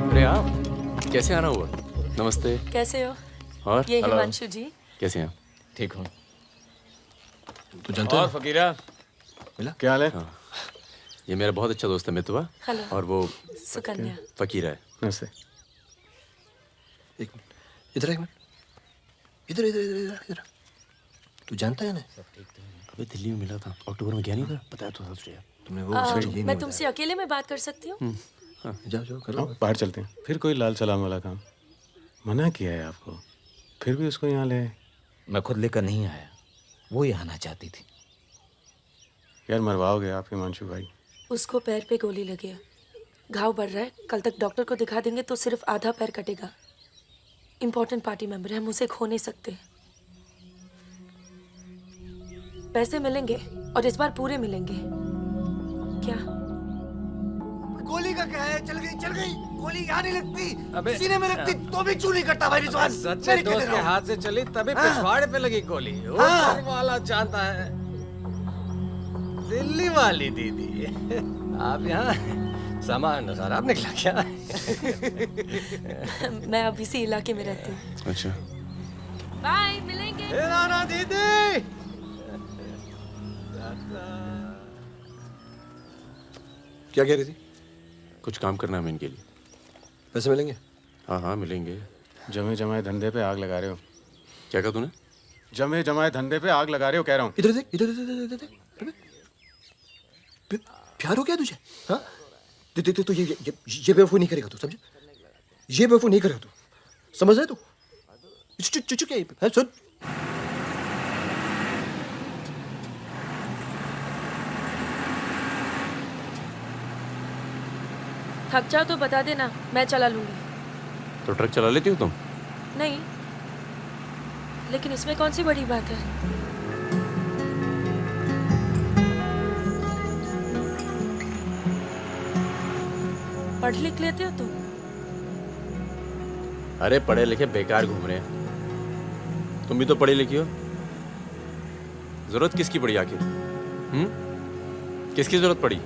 अरे आप कैसे आना हुआ? नमस्ते। कैसे हो? और ये हिमांशु जी। कैसे हैं? ठीक हूँ। तू जानता और फकीरा मिला? क्या हाल है? हाँ, ये मेरा बहुत अच्छा दोस्त है मितवा। हेलो। और वो सुकन्या। फकीरा है। नमस्ते। एक मिनट, इधर एक मिनट। इधर इधर इधर इधर इधर। तू जानता है ना? अबे दिल्ली में मिला था, अक्टूबर में गया नहीं था, बताया तो था तुझे। तुमने वो मैं तुमसे अकेले में बात कर सकती हूँ? जाओ जाओ करो। बाहर चलते हैं। फिर कोई लाल सलाम वाला काम मना किया है आपको, फिर भी उसको यहाँ ले। मैं खुद लेकर नहीं आया, वो ही आना चाहती थी। यार मरवाओगे आप हिमांशु भाई। उसको पैर पे गोली लगी है, घाव बढ़ रहा है। कल तक डॉक्टर को दिखा देंगे तो सिर्फ आधा पैर कटेगा। इम्पोर्टेंट पार्टी मेंबर है, हम उसे खो नहीं सकते। पैसे मिलेंगे और इस बार पूरे मिलेंगे। क्या गोली का क्या है? चल गई गोली यहाँ नहीं लगती, सीने में लगती तो भी चू नहीं करता भाई रिजवान। सच्चे दोस्त के हाथ से चली तभी पिछवाड़े पे लगी गोली। ऊपर वाला जानता है। दिल्ली वाली दीदी, आप यहाँ सामान खराब निकला क्या? मैं अब इसी इलाके में रहती हूँ। अच्छा, बाय, मिलेंगे। नाना दीदी। क्या कह रही थी? कुछ काम करना है हमें इनके लिए। पैसे मिलेंगे? हाँ हाँ मिलेंगे। जमे जमाए धंधे पे आग लगा रहे हो। क्या कहा तूने? जमे जमाए धंधे पे आग लगा रहे हो कह रहा हूँ। इधर देख, इधर इधर इधर। प्यार हो गया तुझे? हाँ, तो ये बेवकूफ नहीं करेगा तू, समझे? ये बेवकूफ नहीं करेगा तू, समझ रहे तू? चुप क्या सुन। थक जाओ तो बता देना, मैं चला लूंगी। तो ट्रक चला लेती हो तुम? नहीं, लेकिन इसमें कौन सी बड़ी बात है? पढ़ लिख लेते हो तुम? अरे पढ़े लिखे बेकार घूम रहे हैं। तुम भी तो पढ़ी लिखी हो। जरूरत किसकी पड़ी आखिर? किसकी जरूरत पड़ी?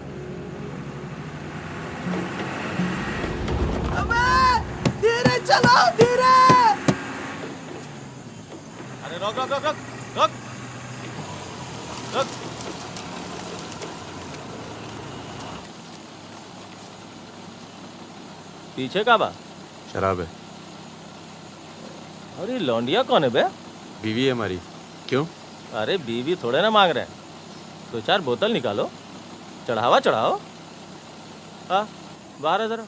धीरे चलो, धीरे। अरे रोक रोक रोक रोक रोक रोक। पीछे का बा? शराब है। अरे लौंडिया कौन है बे? बीवी है हमारी। क्यों? अरे बीवी थोड़े ना मांग रहे हैं, 2-4 बोतल निकालो, चढ़ावा चढ़ाओ। हाँ, बाहर है जरा।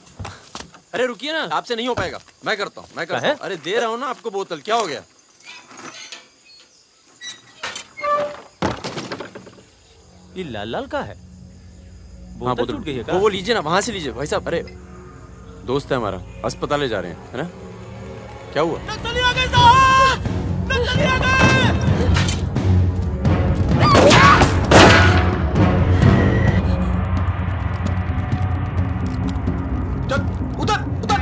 अरे रुकिए ना, आपसे नहीं हो पाएगा। मैं करता हूँ। अरे दे रहा हूँ ना आपको बोतल, क्या हो गया? ये लाल लाल का है? हाँ बोतल टूट गई है क्या? वो लीजिए ना, वहां से लीजिए भाई साहब। अरे दोस्त है हमारा, अस्पताल ले जा रहे हैं, है ना? क्या हुआ? नक्सली आ गए साहब! नक्सली आ गए! चल उतर उतर।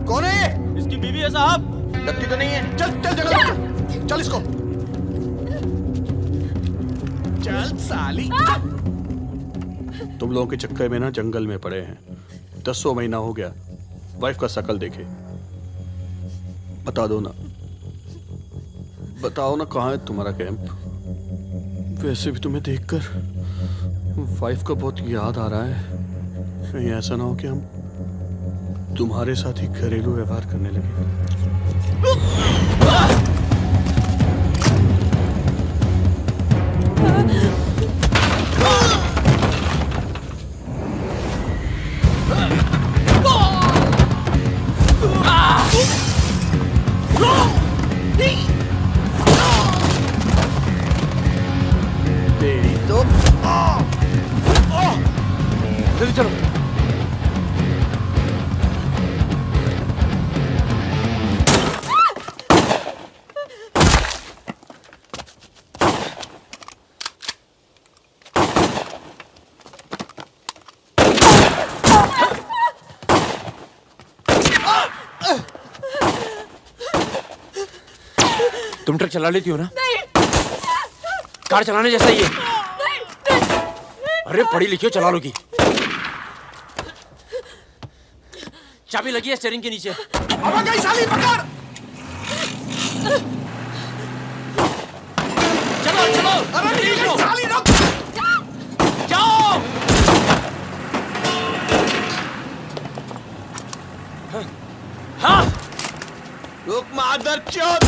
कौन है ये? इसकी बीवी है साहब। लगती तो नहीं है। चल चल जगह चल, चल इसको। चल साली चल। तुम लोगों के चक्कर में ना जंगल में पड़े हैं। 10 महीना हो गया, वाइफ का शकल देखे। बता दो ना, बताओ ना कहाँ है तुम्हारा कैंप? वैसे भी तुम्हें देखकर वाइफ का बहुत याद आ रहा है। कहीं ऐसा ना हो कि हम तुम्हारे साथ ही घरेलू व्यवहार करने लगे। तेरी तो जल्दी चलो। तुम ट्रक चला लेती हो ना? कार चलाने जैसा ही है। अरे पढ़ी लिखी हो, चला लोगी। चाबी लगी है स्टीयरिंग के नीचे। अब गई साली, पकड़। चलो चलो। अरे ठीक है साली, रुक। जाओ। हाँ। रुक मादर चोद।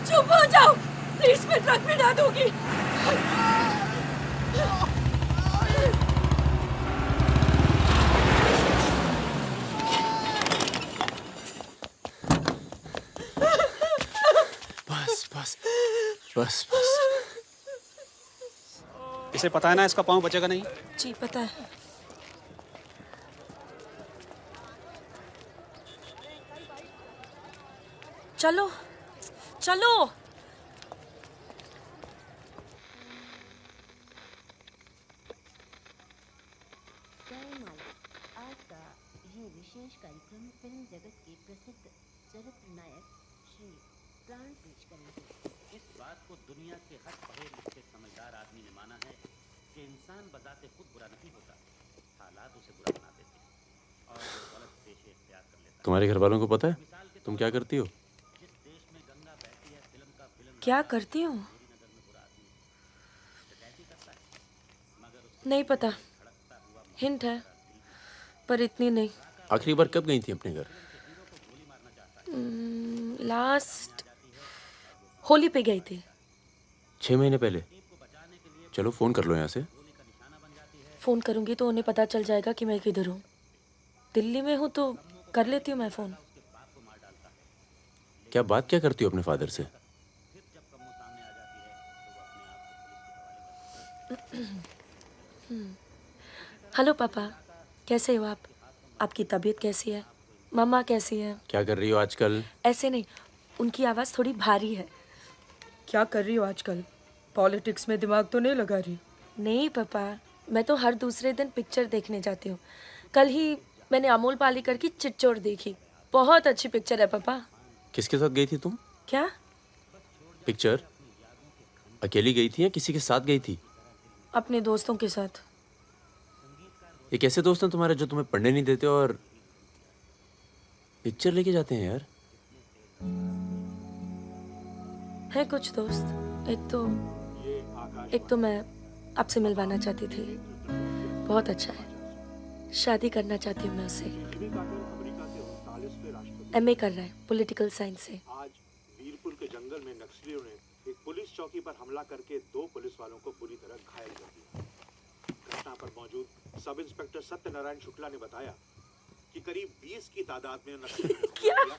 चुप हो जाओ प्लीज, मैं ट्रक में डाल दूंगी। बस बस बस बस। इसे पता है ना इसका पाँव बचेगा नहीं। जी पता है। चलो चलो। आज का ये विशेष कार्यक्रम फिल्म जगत के प्रसिद्ध चरित्र नायक श्री प्राण पेश करेंगे। इस बात को दुनिया के हर पढ़े लिखे समझदार आदमी ने माना है कि इंसान बजाते खुद बुरा नहीं होता, हालात उसे बुरा बना देते हैं और वो गलत पेशे इख्तियार कर लेता है। तुम्हारे घर वालों को पता है तुम क्या करती हो? क्या करती हूँ? नहीं पता, हिंट है पर इतनी नहीं। आखिरी बार कब गई थी अपने घर? लास्ट होली पे गई थी। 6 महीने पहले। चलो फोन कर लो यहाँ से। फोन करूंगी तो उन्हें पता चल जाएगा कि मैं किधर हूँ। दिल्ली में हूँ तो कर लेती हूँ मैं फोन। क्या बात क्या करती हो अपने फादर से? हेलो पापा, कैसे हो आप? आपकी तबीयत कैसी है? मम्मा कैसी है? क्या कर रही हो आजकल? ऐसे नहीं, उनकी आवाज़ थोड़ी भारी है। क्या कर रही हो आजकल? पॉलिटिक्स में दिमाग तो नहीं लगा रही? नहीं पापा, मैं तो हर दूसरे दिन पिक्चर देखने जाती हूँ। कल ही मैंने अमोल पालेकर की चिट्चोर देखी। बहुत अच्छी पिक्चर है पापा। किसके साथ गई थी तुम? क्या? पिक्चर अकेली गई थी या किसी के साथ गई थी? अपने दोस्तों के साथ। ये कैसे दोस्त हैं तुम्हारे जो तुम्हें पढ़ने नहीं देते और पिक्चर लेके जाते हैं यार? है कुछ दोस्त। एक तो मैं आपसे मिलवाना चाहती थी। बहुत अच्छा है। शादी करना चाहती हूँ मैं उससे। MA कर रहा है पॉलिटिकल साइंस से। आज वीरपुर के जंगल में नक्सलियों ने एक पुलिस पुलिस चौकी पर हमला करके 2 पुलिस वालों को बुरी तरह घायल कर दिया। घटना पर मौजूद सब इंस्पेक्टर सत्यनारायण शुक्ला ने बताया कि करीब 20 की तादाद में नक्सलियों ने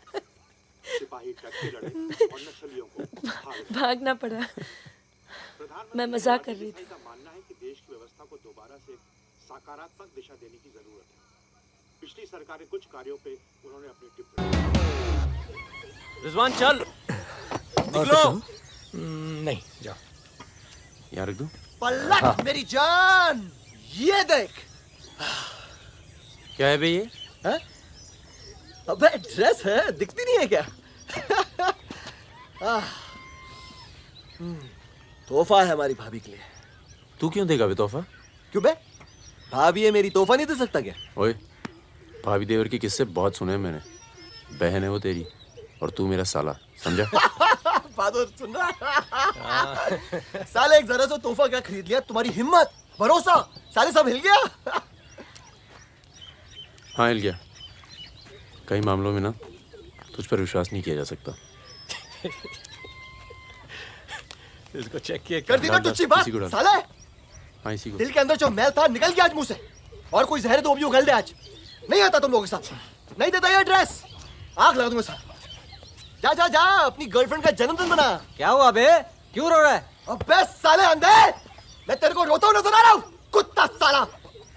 सिपाही टक्के लड़े और नक्सलियों को भागना पड़ा। मैं मजाक कर रही थी। का मानना है कि देश की व्यवस्था को दोबारा से सकारात्मक दिशा देने की जरूरत है। पिछली सरकार के कुछ कार्यों पे उन्होंने अपनी टिप्पणी। रिजवान चल निकलो। नहीं जाओ। यहाँ रख दूं? पलट मेरी जान, ये देख। क्या है बे ये? है? अबे ड्रेस है, दिखती नहीं है क्या? तोहफा है हमारी भाभी के लिए। तू क्यों देगा बे तोहफा? क्यों बे? भाभी है मेरी, तोहफा नहीं दे सकता क्या? ओए, भाभी देवर के किस्से बहुत सुने हैं मैंने। बहन है वो तेरी और तू मेरा साला, समझा? बहादुर सुन रहा? साले एक जरा सा तोहफा क्या खरीद लिया? तुम्हारी हिम्मत, भरोसा, साले सब हिल गया। हाँ हिल गया। कई मामलों में ना तुझ पर विश्वास नहीं किया जा सकता। इसको चेक किया कर दी ना तुझी बात साले। हाँ इसी को। दिल के अंदर जो मैल था निकल गया आज मुंह से। और कोई जहर तो भी उगल दे आज। नहीं आता तुम लोगों के साथ। नहीं देता ये ड्रेस, आग लगा दूंगा साथ। जा जा जा अपनी गर्लफ्रेंड का जन्मदिन मना। क्या हुआ बे? क्यों रो रहा है? अबे साले अंधे, मैं तेरे को रोता हुआ नजर आ रहा हूँ, कुत्ता साला।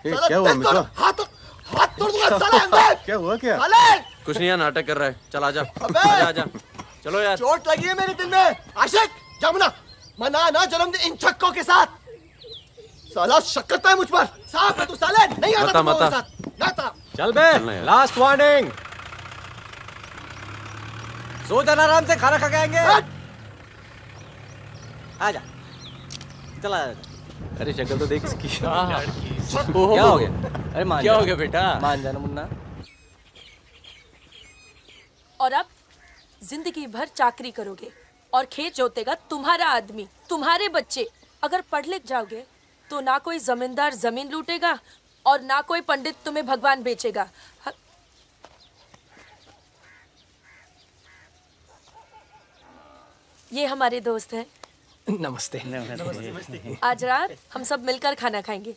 क्या हुआ मित्रा? हाथ तोड़ दूंगा साले अंधे। क्या हुआ क्या? साले कुछ नहीं यार, नाटक कर रहा है। चल आजा। अबे आजा चलो यार। चोट लगी है मेरे दिल में। आशिक जमुना मना ना जन्मदिन इन छक्कों के साथ। साला शक करता है मुझ पर। साफ है तू साले, नहीं आता तुम लोगों के साथ। ना आता। चल बे, लास्ट वार्निंग। सो जाना आराम से, खाना खा के आएंगे। आजा चला। अरे शक्ल तो देख इसकी। क्या हो गया? अरे मान क्या जा। हो गया बेटा? मान जाना मुन्ना। और अब जिंदगी भर चाकरी करोगे और खेत जोतेगा तुम्हारा आदमी, तुम्हारे बच्चे। अगर पढ़ लिख जाओगे तो ना कोई जमींदार जमीन लूटेगा और ना कोई पंडित तुम्हें भगवान बेचेगा। ये हमारे दोस्त हैं। नमस्ते। आज रात हम सब मिलकर खाना खाएंगे।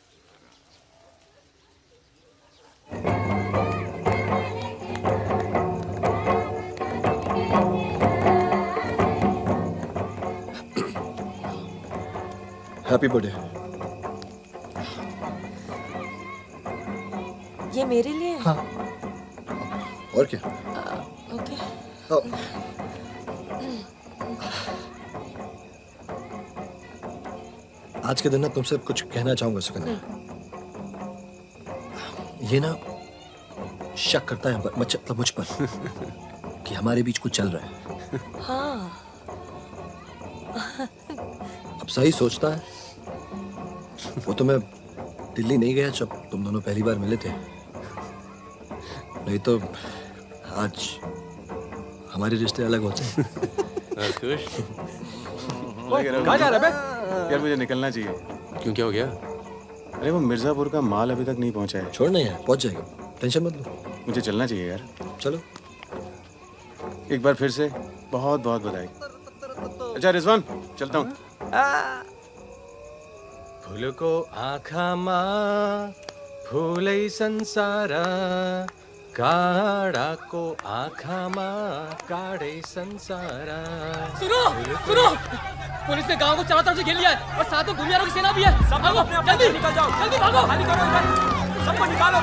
Happy birthday. ये मेरे लिए है? हाँ। और क्या? ओके। आज के दिन ना तुमसे कुछ कहना चाहूंगा सुकन्या। ये ना शक करता है मतलब मुझ पर कि हमारे बीच कुछ चल रहा है। हाँ। अब सही सोचता है। वो तो मैं दिल्ली नहीं गया जब तुम दोनों पहली बार मिले थे। नहीं तो आज हमारे रिश्ते अलग होते हैं। खुश? कहाँ जा रहा है बे? यार मुझे निकलना चाहिए। क्यों, क्या हो गया? अरे वो मिर्जापुर का माल अभी तक नहीं पहुंचा है। छोड़ना यार, पहुंच जाएगा, टेंशन मत लो। मुझे चलना चाहिए यार। चलो। एक बार फिर से बहुत बहुत बधाई। अच्छा रिजवान, चलता हूँ। फूलको आँखामा फूलै संसार, काँडाको आँखामा काँडै संसार। सुनो सुनो, पुलिस ने गांव को चारों तरफ से घेर लिया है और साथ में भूमियारों की सेना भी है। सब भागो, जल्दी निकल जाओ, जल्दी भागो, खाली करो इधर, सबको निकालो।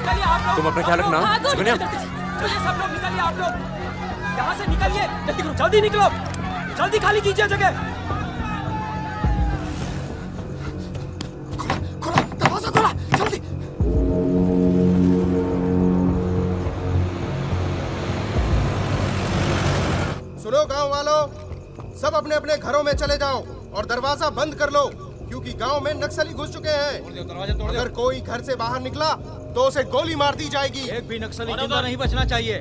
चलिए आप लोग, तुम अपना ख्याल रखना। सुकन्या, चलिए सब लोग निकलिए, आप लोग यहाँ से निकलिए, जल्दी करो, जल्दी निकलो, जल्दी खाली कीजिए जगह। खोला, दरवाजा खोला, जल्दी। सुनो गांव वालों, सब अपने अपने घरों में चले जाओ और दरवाजा बंद कर लो, क्योंकि गांव में नक्सली घुस चुके हैं। अगर कोई घर से बाहर निकला तो उसे गोली मार दी जाएगी। एक भी नक्सली जिंदा नहीं बचना चाहिए।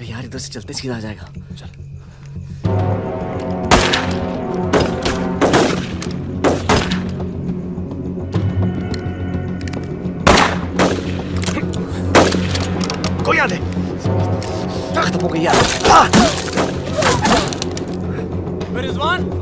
अबे यार इधर से चलते सीधा आ जाएगा। चल। कोई याद है? खत्म हो गई यार। Rizwan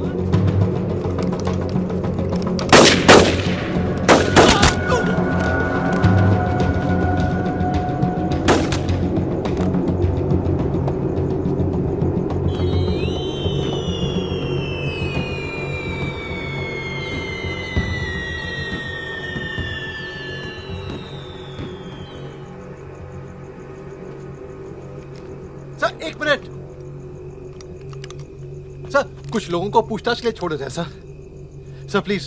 sir 1 minute. सर कुछ लोगों को पूछताछ के लिए छोड़ देते हैं सर। Sir please.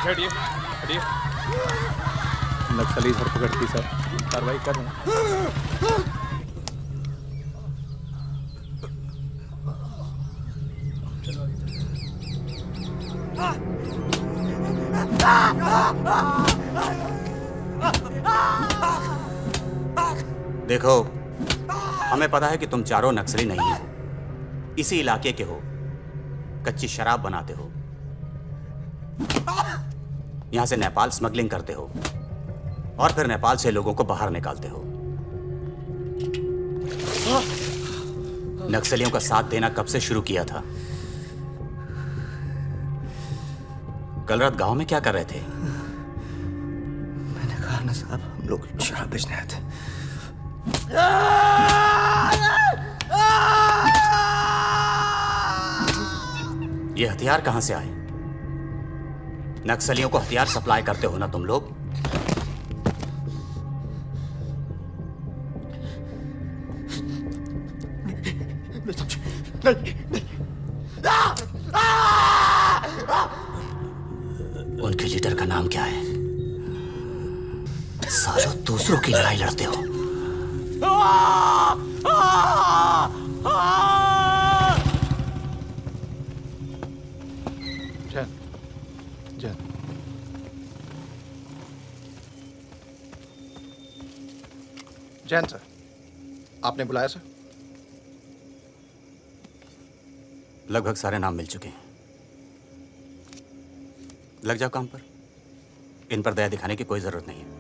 हटिए हटिए। नक्सली धरपकड़ की सर, कार्रवाई कर रहे हैं। देखो, हमें पता है कि तुम चारों नक्सली नहीं हो, इसी इलाके के हो, कच्ची शराब बनाते हो, यहां से नेपाल स्मगलिंग करते हो और फिर नेपाल से लोगों को बाहर निकालते हो। नक्सलियों का साथ देना कब से शुरू किया था? कल रात गांव में क्या कर रहे थे? मैंने कहा ना साहब, हम लोग शराब बेचने आए थे। ये हथियार कहां से आए? नक्सलियों को हथियार सप्लाई करते हो ना तुम लोग? उनके लीडर का नाम क्या है? सालों दूसरों की लड़ाई लड़ते हो। जैन, जैन। जैन सर, आपने बुलाया सर? लगभग सारे नाम मिल चुके हैं। लग जाओ काम पर। इन पर दया दिखाने की कोई जरूरत नहीं है।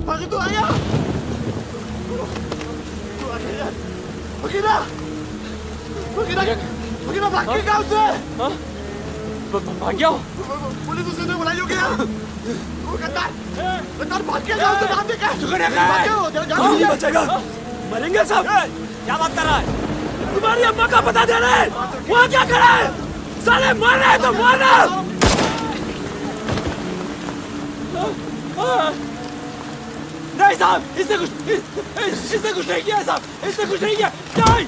भागो, तू आया? तू आ गया? भगीना! भगीना! भगीना भाग के गाँव से! भाग गया? पुलिस उसे तो बुलाई होगी यार। वो गद्दार भाग के गाँव से नाम देखा। सुगन्या कहाँ है? नहीं बचेगा। मरेंगे सब। क्या बात कर रहा है? तुम्हारी अम्मा का पता दे रहे हैं। वहाँ क्या खड़ा है? साले मारना है तो मारना। नहीं साहब, इसने कुछ नहीं किया साहब, इसने कुछ नहीं किया। नहीं।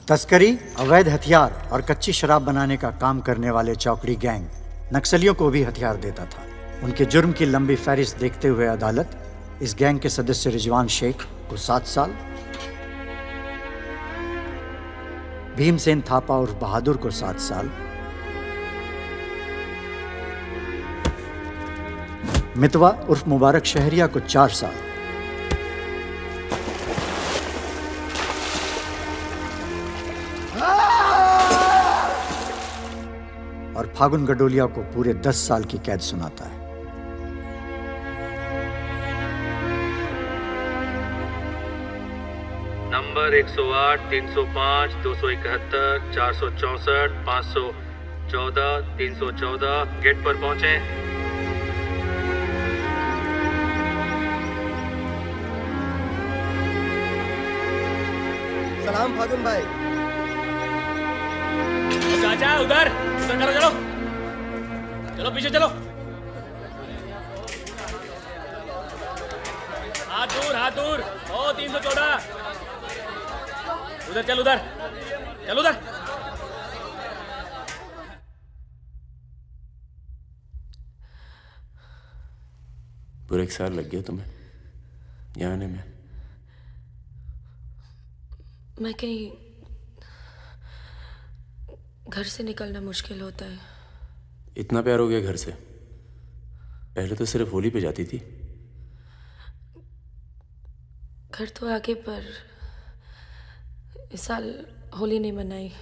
तस्करी, अवैध हथियार और कच्ची शराब बनाने का काम करने वाले चौकड़ी गैंग नक्सलियों को भी हथियार देता था। उनके जुर्म की लंबी फहरिस्त देखते हुए अदालत इस गैंग के सदस्य रिजवान शेख को 7 साल, भीमसेन थापा उर्फ बहादुर को 7 साल, मितवा उर्फ मुबारक शहरिया को 4 साल, और फागुन गडोलिया को पूरे 10 साल की कैद सुनाता है। नंबर 108 305 271 464 514 314 गेट पर पहुंचे। सलाम फागुन भाई। चाचा उधर करो, चलो चलो पीछे चलो। हाथ दूर। ओ 314 उधर चल, उधर। पूरा 1 साल लग गया तुम्हें यहाँ आने में। मैं कहीं घर से निकलना मुश्किल होता है। इतना प्यार हो गया घर से? पहले तो सिर्फ होली पे जाती थी। घर तो आगे, पर इस साल होली नहीं मनाई।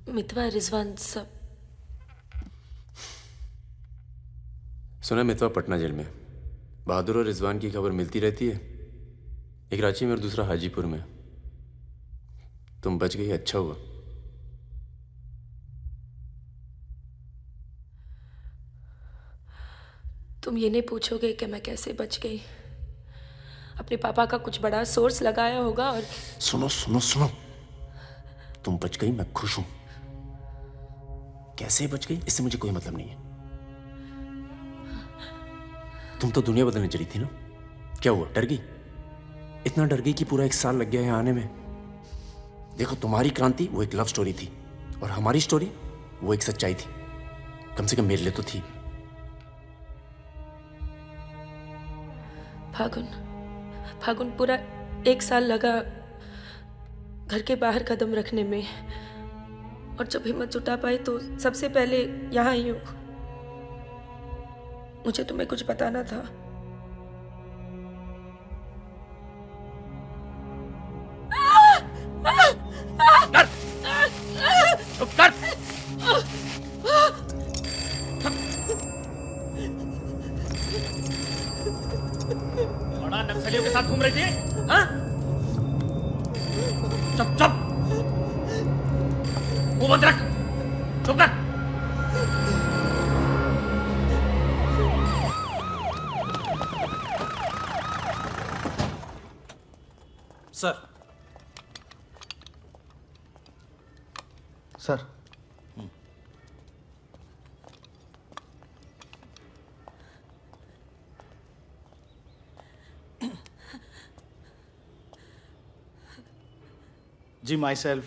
मितवा रिजवान सब। सुना मितवा पटना जेल में। बहादुर और रिजवान की खबर मिलती रहती है, एक रांची में और दूसरा हाजीपुर में। तुम बच गई, अच्छा हुआ। तुम ये नहीं पूछोगे कि मैं कैसे बच गई? अपने पापा का कुछ बड़ा सोर्स लगाया होगा और सुनो, तुम बच गई, मैं खुश हूं। कैसे बच गई इससे मुझे कोई मतलब नहीं है। तुम तो दुनिया बदलने चली थी ना, क्या हुआ, डर गई? इतना डर गई कि पूरा 1 साल लग गया यहाँ आने में। देखो, तुम्हारी क्रांति वो एक लव स्टोरी थी और हमारी स्टोरी वो एक सच्चाई थी। कम से कम मेरे लिए तो थी। फागुन पूरा 1 साल लगा घर के बाहर कदम रखने में, और जब हिम्मत जुटा पाई तो सबसे पहले यहाँ आई हूँ। मुझे तुम्हें कुछ बताना था। चुप कर। बड़ा नक्सलियों के साथ घूम रही थी, हाँ? चुप। मुंह बंद रख, चुप कर। Sir, ji, myself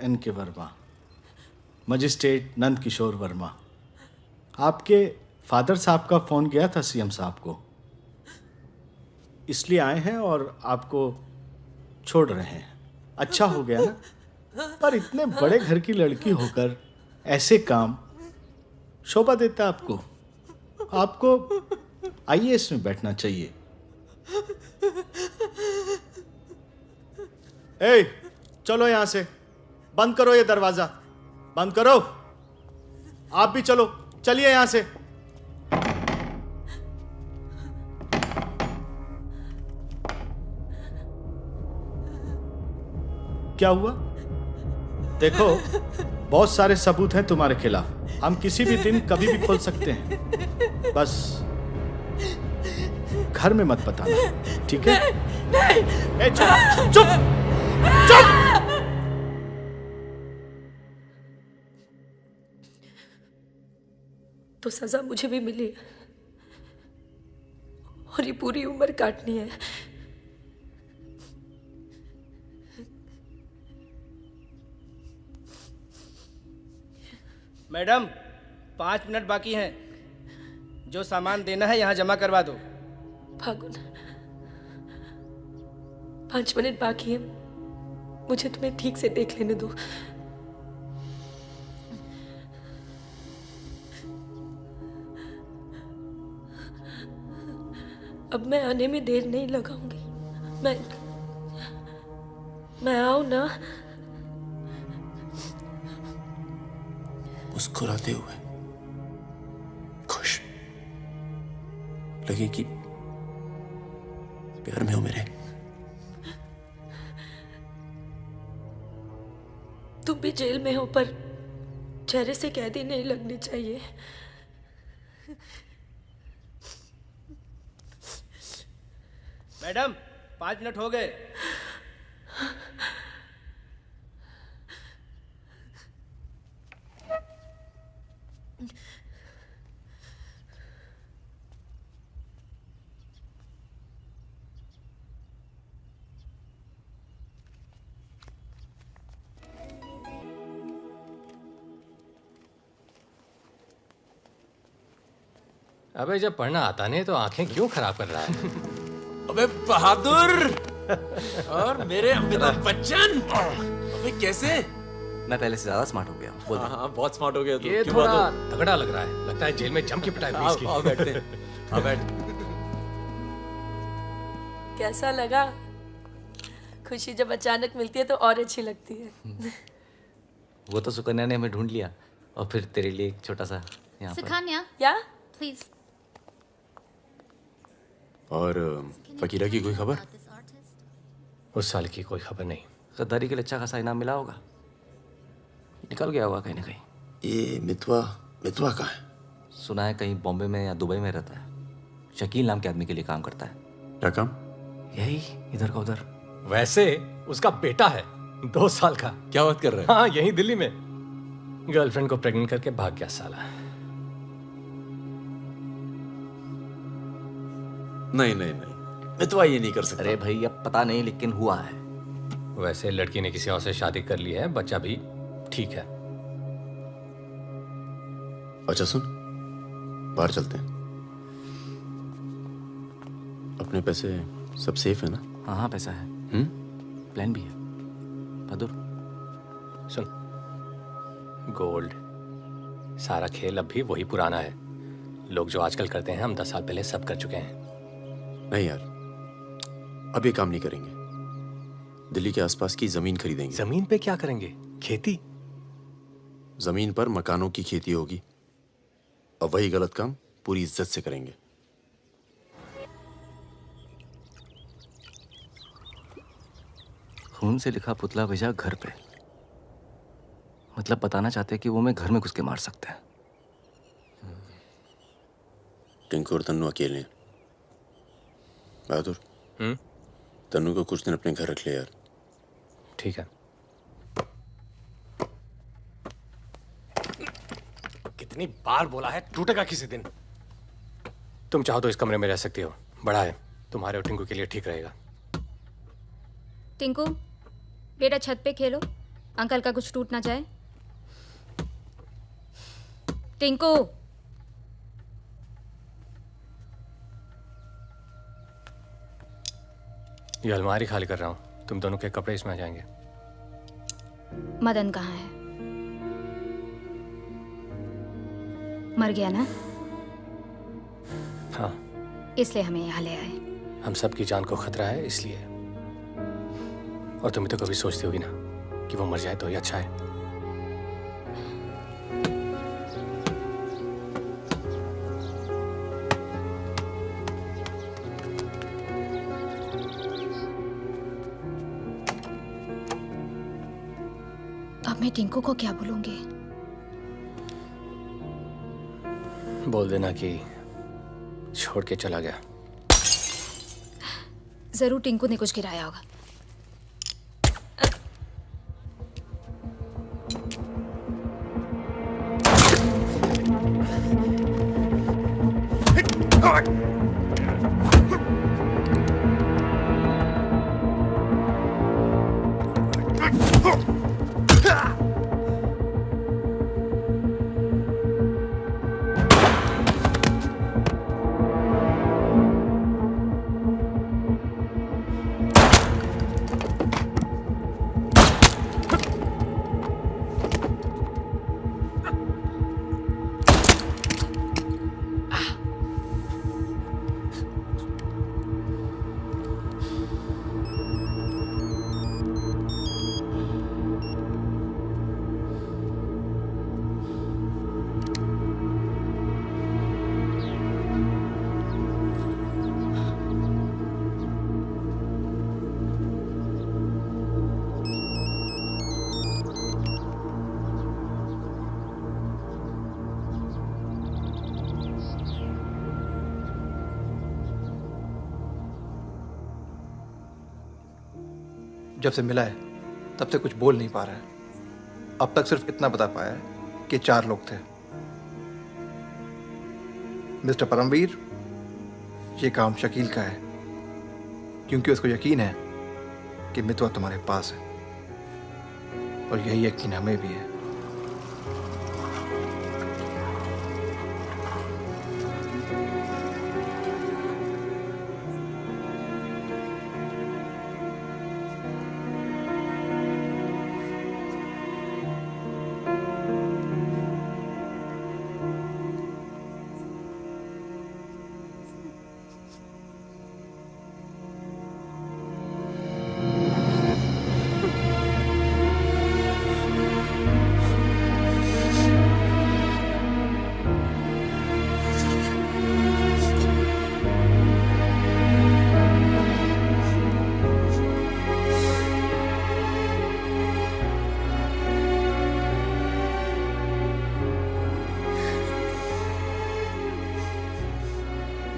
N.K. Verma, magistrate Nand Kishore Verma. आपके फादर साहब का फ़ोन गया था CM साहब को, इसलिए आए हैं और आपको छोड़ रहे हैं। अच्छा हो गया ना, पर इतने बड़े घर की लड़की होकर ऐसे काम शोभा देता आपको। आपको IAS में बैठना चाहिए। ए, चलो यहां से, बंद करो ये दरवाजा, बंद करो। आप भी चलो, चलिए यहां से। क्या हुआ? देखो, बहुत सारे सबूत हैं तुम्हारे खिलाफ। हम किसी भी दिन कभी भी खोल सकते हैं। बस घर में मत बताना, ठीक है? ए, चुप। तो सजा मुझे भी मिली है और ये पूरी उम्र काटनी है। मैडम, 5 मिनट बाकी हैं। जो सामान देना है यहाँ जमा करवा दो। फागुन, 5 मिनट बाकी है, मुझे तुम्हें ठीक से देख लेने दो। अब मैं आने में देर नहीं लगाऊंगी। मैं आऊं ना? मुस्कुराते हुए, खुश, लगे कि प्यार में हो मेरे। तुम भी जेल में हो, पर चेहरे से कैदी नहीं लगनी चाहिए। मैडम 5 मिनट हो गए। अबे जब पढ़ना आता नहीं तो आंखें क्यों खराब कर रहा है? अबे बहादुर और मेरे अमिताभ बच्चन, अबे कैसे? मैं पहले से ज्यादा स्मार्ट हो गया। बोल दे। हाँ बहुत स्मार्ट हो गया तू। ये क्यों थोड़ा बहादुर? तगड़ा लग रहा है। लगता है जेल में जम के पिटाई हुई इसकी। आओ बैठते हैं। आओ बैठ। कैसा लगा? खुशी जब अचानक मिलती है तो और अच्छी लगती है। वो तो सुकन्या ने हमें ढूंढ लिया और फिर तेरे लिए एक छोटा सा यहाँ पर। सुकन्या या प्लीज। और फकीरा की कोई खबर? उस साल की कोई खबर नहीं। गद्दारी के लिए अच्छा खासा इनाम मिला होगा, निकल गया होगा कहीं ना कहीं। ये मितवा कहाँ है? सुना है कहीं बॉम्बे में या दुबई में रहता है। शकील नाम के आदमी के लिए काम करता है। क्या काम? यही इधर का उधर। वैसे उसका बेटा है 2 साल का। क्या बात कर रहा है? हाँ यहीं दिल्ली में। गर्लफ्रेंड को प्रेग्नेंट करके भाग गया साला। नहीं मितवा ये नहीं कर सकता। अरे भाई अब पता नहीं लेकिन हुआ है। वैसे लड़की ने किसी और से शादी कर ली है, बच्चा भी ठीक है। अच्छा सुन, बाहर चलते हैं। अपने पैसे सब सेफ है ना? हाँ पैसा है। प्लान भी है। बहादुर सुन, गोल्ड सारा खेल अब भी वही पुराना है। लोग जो आजकल करते हैं हम 10 साल पहले सब कर चुके हैं। नहीं यार, अब ये काम नहीं करेंगे। दिल्ली के आसपास की जमीन खरीदेंगे। जमीन पे क्या करेंगे? खेती? जमीन पर मकानों की खेती होगी और वही गलत काम पूरी इज्जत से करेंगे। खून से लिखा पुतला भेजा घर पे। मतलब बताना चाहते हैं कि वो मैं घर में घुस के मार सकते हैं। टिंकू और तन्नू अकेले हैं। बहादुर, तन्नू को कुछ दिन अपने घर रख ले यार। ठीक है। कितनी बार बोला है टूटेगा किसी दिन। तुम चाहो तो इस कमरे में रह सकती हो, बड़ा है, तुम्हारे और टिंकू के लिए ठीक रहेगा। टिंकू बेटा छत पे खेलो, अंकल का कुछ टूट ना जाए। टिंकू ये अलमारी खाली कर रहा हूँ, तुम दोनों के कपड़े इसमें आ जाएंगे। मदन कहाँ है? मर गया ना? हाँ, इसलिए हमें यहाँ ले आए। हम सबकी जान को खतरा है इसलिए। और तुम तो कभी सोचती होगी ना कि वो मर जाए तो ही अच्छा है। अब मैं टिंकू को क्या बोलूंगी? बोल देना कि छोड़ के चला गया। जरूर टिंकू ने कुछ गिराया होगा। जब से मिला है तब से कुछ बोल नहीं पा रहा है। अब तक सिर्फ इतना बता पाया है कि 4 लोग थे। मिस्टर परमवीर, ये काम शकील का है, क्योंकि उसको यकीन है कि मितवा तुम्हारे पास है, और यही यकीन हमें भी है।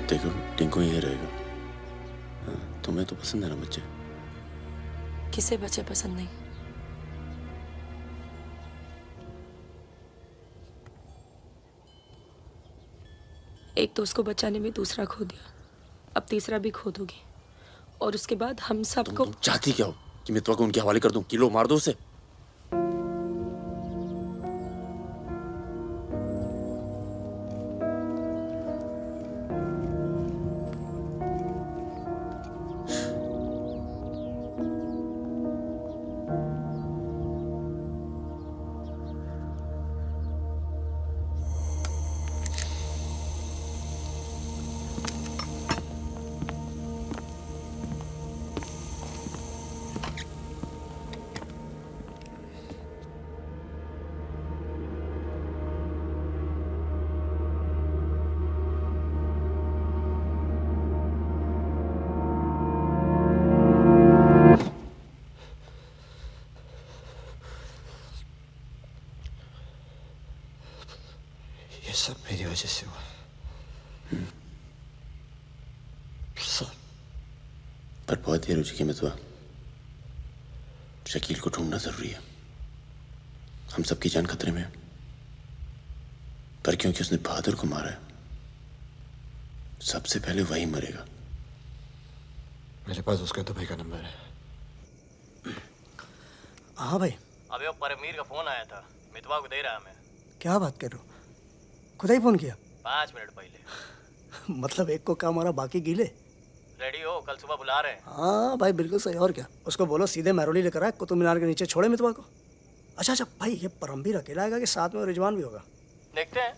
देखो, टिंकू यही रहेगा। हाँ, तुम्हें तो पसंद है ना बच्चे? किसे बच्चे पसंद नहीं? एक तो उसको बचाने में दूसरा खो दिया, अब तीसरा भी खो दोगी, और उसके बाद हम सबको। तुम चाहती क्या हो कि मितवा को उनके हवाले कर दूं? किलो मार दो उसे। ये सब मेरी वजह से हुआ। सब। पर बहुत देर हो चुकी है मितवा। शकील को ढूंढना जरूरी है। हम सबकी जान खतरे में है, पर क्योंकि उसने बहादुर को मारा है, सबसे पहले वही मरेगा। मेरे पास उसका दुबई का नंबर है। हाँ भाई। अबे वो परमीर का फोन आया था, मितवा को दे रहा मैं। क्या बात कर रहे हो? खुद ही फोन किया? 5 मिनट पहले। मतलब एक को काम, और बाकी गीले। रेडी हो, कल सुबह बुला रहे हैं। हाँ भाई बिल्कुल सही। और क्या, उसको बोलो सीधे महरौली लेकर आए, कुतुब मीनार के नीचे छोड़े मितवा को। अच्छा भाई, ये परमवीर अकेला आएगा कि साथ में रिजवान भी होगा? देखते हैं।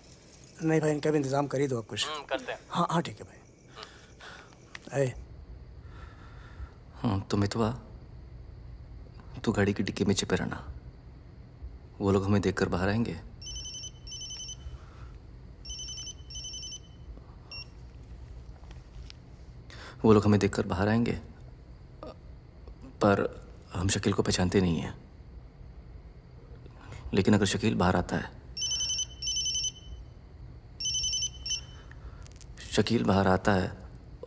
नहीं भाई, इनका भी इंतजाम कर ही दो आप कुछ। करते हैं। हाँ हाँ ठीक है भाई। तो मितवा, तू गाड़ी की डिक्की में छिपे रहना। वो लोग हमें देखकर बाहर आएंगे। वो लोग हमें देखकर बाहर आएंगे, पर हम शकील को पहचानते नहीं हैं। लेकिन अगर शकील बाहर आता है, शकील बाहर आता है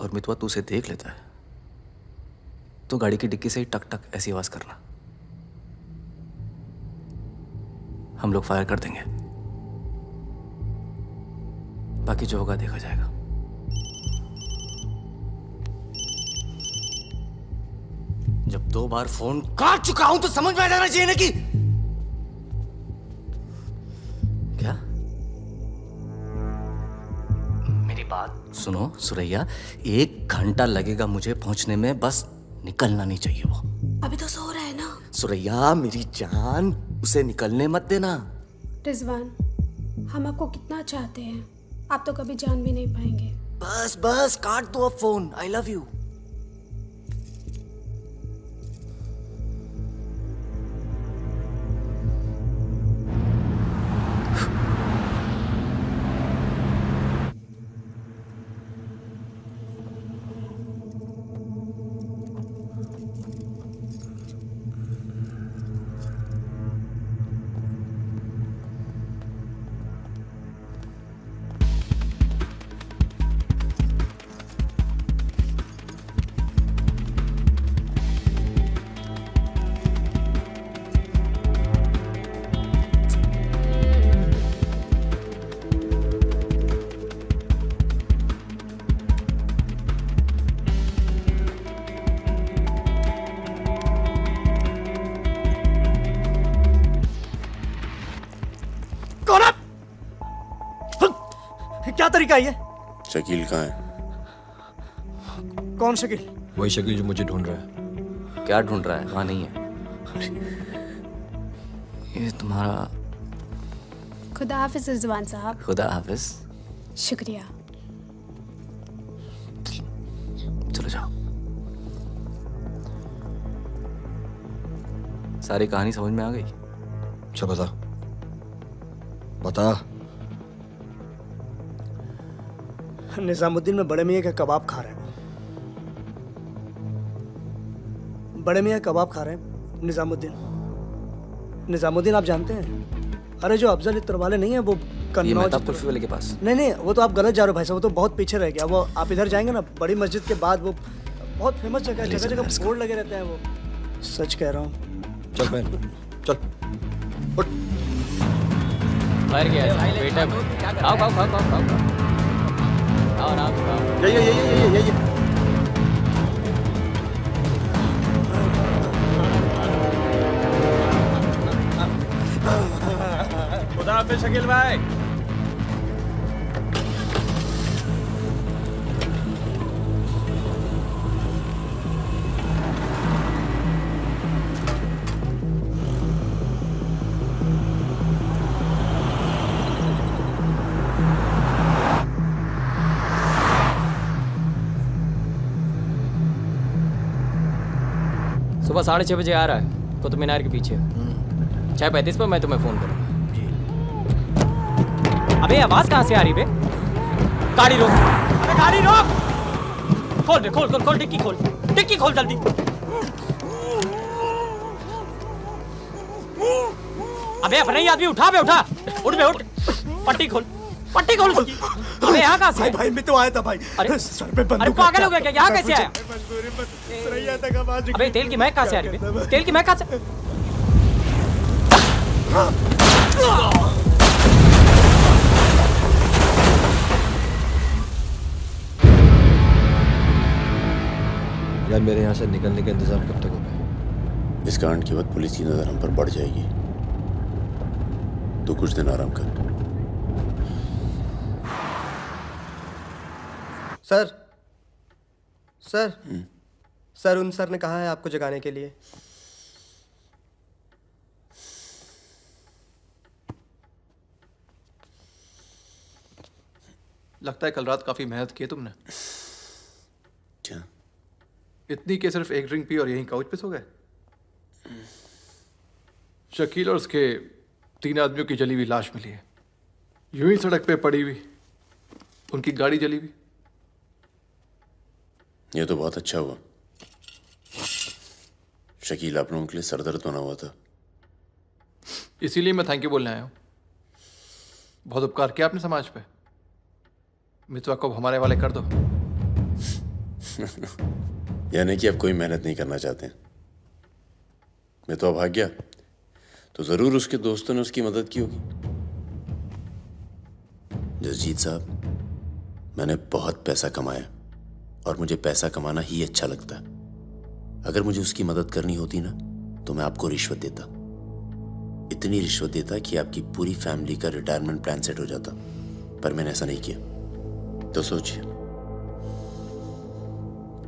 और मितवा तू उसे देख लेता है, तो गाड़ी की डिक्की से ही टक टक ऐसी आवाज करना। हम लोग फायर कर देंगे, बाकी जो होगा देखा जाएगा। जब 2 बार फोन काट चुका हूं तो समझ में आ जाना चाहिए ना कि क्या। मेरी बात सुनो सुरैया, 1 घंटा लगेगा मुझे पहुंचने में, बस निकलना नहीं चाहिए वो। अभी तो सो रहा है ना। सुरैया मेरी जान, उसे निकलने मत देना। रिजवान, हम आपको कितना चाहते हैं, आप तो कभी जान भी नहीं पाएंगे। बस बस काट दो अब phone. I love you. Shakeel कहाँ है? शकील कहाँ है? कौन शकील? वही शकील जो मुझे ढूंढ रहा है। क्या ढूंढ रहा है? वहां नहीं है। ये तुम्हारा। खुदा हाफिज रिजवान साहब। खुदा हाफिज। शुक्रिया। चलो जाओ। सारी कहानी समझ में आ गई? अच्छा बता बता। निजामुद्दीन में बड़े मियाँ का कबाब खा रहे हैं। बड़े मियाँ कबाब खा रहे हैं। निजामुद्दीन आप जानते हैं? अरे जो अफजल इत्र वाले नहीं है वो ये मेहताब कुल्फी वाले के पास। नहीं वो तो आप गलत जा रहे हो भाई साहब। वो तो बहुत पीछे रह गया। वो आप इधर जाएंगे ना बड़ी मस्जिद के बाद, वो बहुत फेमस जगह है। जगह जगह बोर्ड लगे रहते हैं। वो सच कह रहा हूँ। चल बहन चल उठ। मर गया बेटा। खाओ खाओ खाओ खाओ खाओ खाओ आराम से खाओ। ये खुदा हाफिज शकील भाई। सुबह 6:30 बजे आ रहा है कुतुब मीनार के पीछे। 6:35 पर मैं तुम्हें फोन करूंगा। अबे आवाज कहाँ से आ रही बे? गाड़ी रोक। अबे गाड़ी रोक। खोल बे खोल खोल खोल डिक्की खोल। डिक्की खोल जल्दी। अबे अपने ही आदमी उठा बे उठा। उठ बे उठ। पट्टी खोल। पट्टी खोल उसकी। अबे यहाँ कहाँ से? भाई मैं तो आया था भाई। अरे सर पे बंदूक। अरे पागल हो गया क्या? यहाँ कैसे आया? सरैया तक आवाज। अबे तेल की महक कहाँ से आ रही बे? तेल की महक कहाँ से? यार मेरे यहाँ से निकलने का इंतजाम कब तक होगा? इस कांड के बाद पुलिस की नजर हम पर बढ़ जाएगी। तो कुछ दिन आराम कर। सर सर उन सर ने कहा है आपको जगाने के लिए। लगता है कल रात काफी मेहनत की है तुमने। क्या? इतनी कि सिर्फ एक ड्रिंक पी और यहीं काउच पे सो गए? शकील और उसके 3 आदमियों की जली हुई लाश मिली है, यूं ही सड़क पे पड़ी हुई। उनकी गाड़ी जली हुई। ये तो बहुत अच्छा हुआ। शकील आप लोगों के लिए सरदर्द बना हुआ था। इसीलिए मैं थैंक यू बोलने आया हूँ। बहुत उपकार किया आपने समाज पे। मितवा को हमारे वाले कर दो। यानी कि आप कोई मेहनत नहीं करना चाहते। मितवा भाग गया तो जरूर उसके दोस्तों ने उसकी मदद की होगी। जसजीत साहब, मैंने बहुत पैसा कमाया और मुझे पैसा कमाना ही अच्छा लगता है। अगर मुझे उसकी मदद करनी होती ना तो मैं आपको रिश्वत देता। इतनी रिश्वत देता कि आपकी पूरी फैमिली का रिटायरमेंट प्लान सेट हो जाता। पर मैंने ऐसा नहीं किया। तो सोचिए,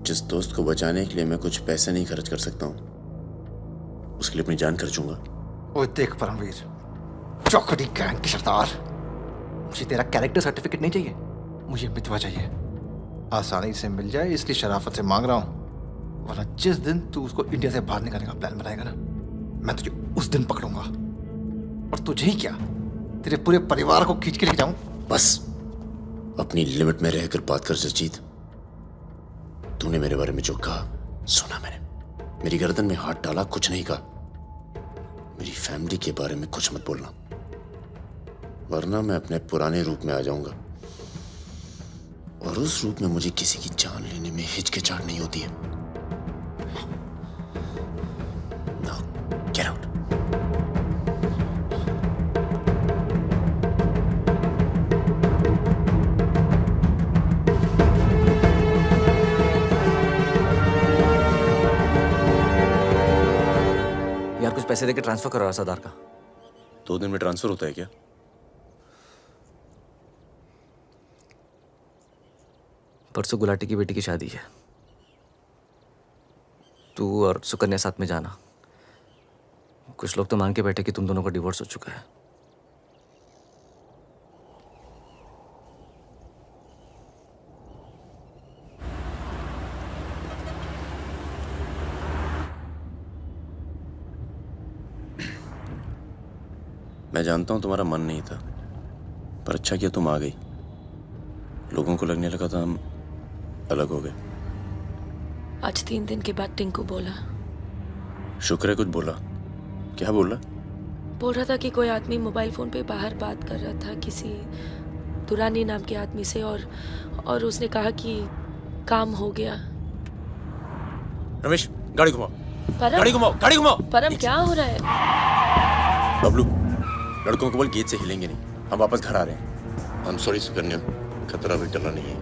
जिस दोस्त को बचाने के लिए मैं कुछ पैसे नहीं खर्च कर सकता हूं, उसके लिए अपनी जान खर्चूंगा। ओए देख परमवीर, चौकड़ी गैंग की सरदार, मुझे तेरा कैरेक्टर सर्टिफिकेट नहीं चाहिए, मुझे मितवा चाहिए। आसानी से मिल जाए इसलिए शराफत से मांग रहा हूं, वरना जिस दिन तू उसको इंडिया से बाहर निकालने का प्लान बनाएगा ना, मैं तुझे उस दिन पकड़ूंगा। और तुझे ही क्या, तेरे पूरे परिवार को खींच के लेके जाऊं। बस अपनी लिमिट में रहकर बात कर जसजीत। तूने मेरे बारे में जो कहा सुना मैंने। मेरी गर्दन में हाथ डाला, कुछ नहीं कहा। मेरी फैमिली के बारे में कुछ मत बोलना, वरना मैं अपने पुराने रूप में आ जाऊंगा। और उस रूप में मुझे किसी की जान लेने में हिचकिचाहट नहीं होती है। Now, get out. यार कुछ पैसे देके ट्रांसफर करो सरदार का। 2 दिन में ट्रांसफर होता है क्या? परसों गुलाटी की बेटी की शादी है। तू और सुकन्या साथ में जाना। कुछ लोग तो मान के बैठे कि तुम दोनों का डिवोर्स हो चुका है। मैं जानता हूं तुम्हारा मन नहीं था, पर अच्छा किया तुम आ गई। लोगों को लगने लगा था हम अलग हो गए। आज 3 दिन के बाद टिंकू बोला। शुक्र है कुछ बोला। क्या बोला? बोल रहा था कि कोई आदमी मोबाइल फोन पे बाहर बात कर रहा था किसी दुरानी नाम के आदमी से, और उसने कहा कि काम हो गया। रमेश गाड़ी घुमाओ। परम, गाड़ी घुमाओ, गाड़ी घुमाओ। परम क्या हो रहा है? बबलू, लड़कों को बोल गेट से हिलेंगे नहीं, हम वापस घर आ रहे हैं। I'm sorry सुकन्या, खतरा भी टला नहीं है।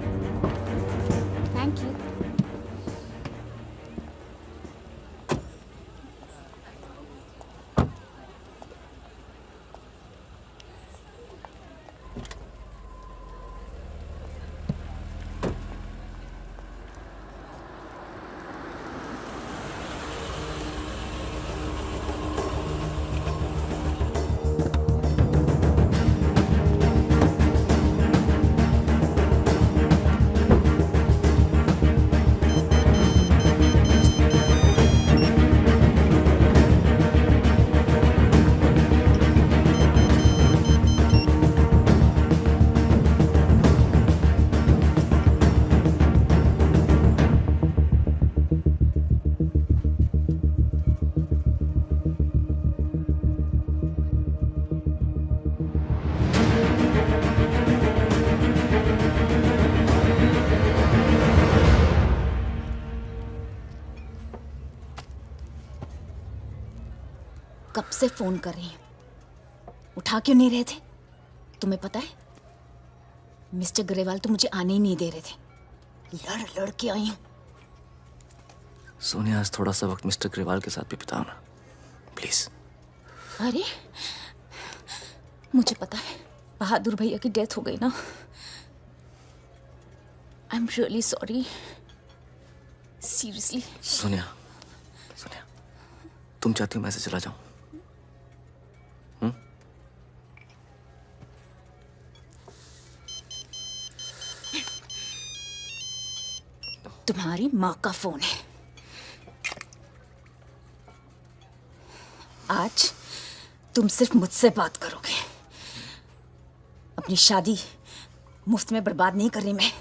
Thank you. कब से फोन कर रही हूँ, उठा क्यों नहीं रहे थे? तुम्हें पता है मिस्टर ग्रेवाल तो मुझे आने ही नहीं दे रहे थे। लड़ लड़ के आई हूँ। सोनिया, आज थोड़ा सा वक्त मिस्टर ग्रेवाल के साथ भी बिताओ ना, प्लीज। अरे मुझे पता है बहादुर भैया की डेथ हो गई ना। I am really sorry, seriously. Sonia, Sonia, तुम चाहती हो मैं ऐसे चला जाऊं? तुम्हारी माँ का फोन है। आज तुम सिर्फ मुझसे बात करोगे। अपनी शादी मुफ्त में बर्बाद नहीं कर रही मैं।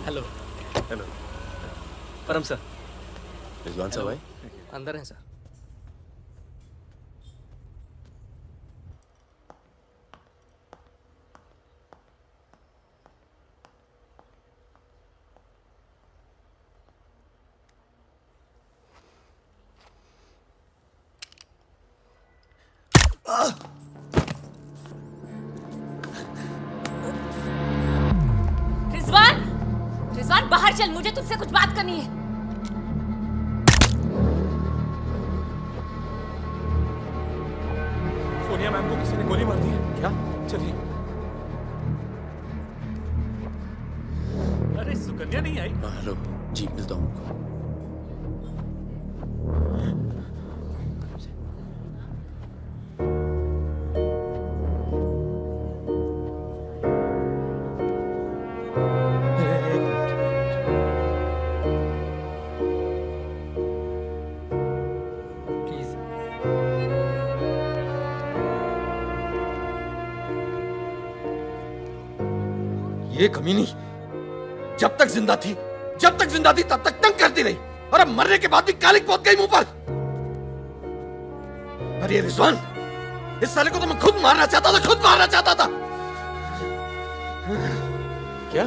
हेलो। हेलो परम सर। रिजवान साहब आए? अंदर हैं सर। रिजवान, रिजवान बाहर चल, मुझे तुमसे कुछ बात करनी है। सोनिया मैम को किसी ने गोली मार दी है। क्या? चलिए। अरे सुकन्या नहीं आई? हेलो जी, मिलता हूँ। ये कमीनी जब तक जिंदा थी तब तक तंग करती रही, और अब मरने के बाद भी कालिक पोत गई मुंह पर। अरे रिजवान, इस साले को तो मैं खुद मारना चाहता था, खुद मारना चाहता था। क्या?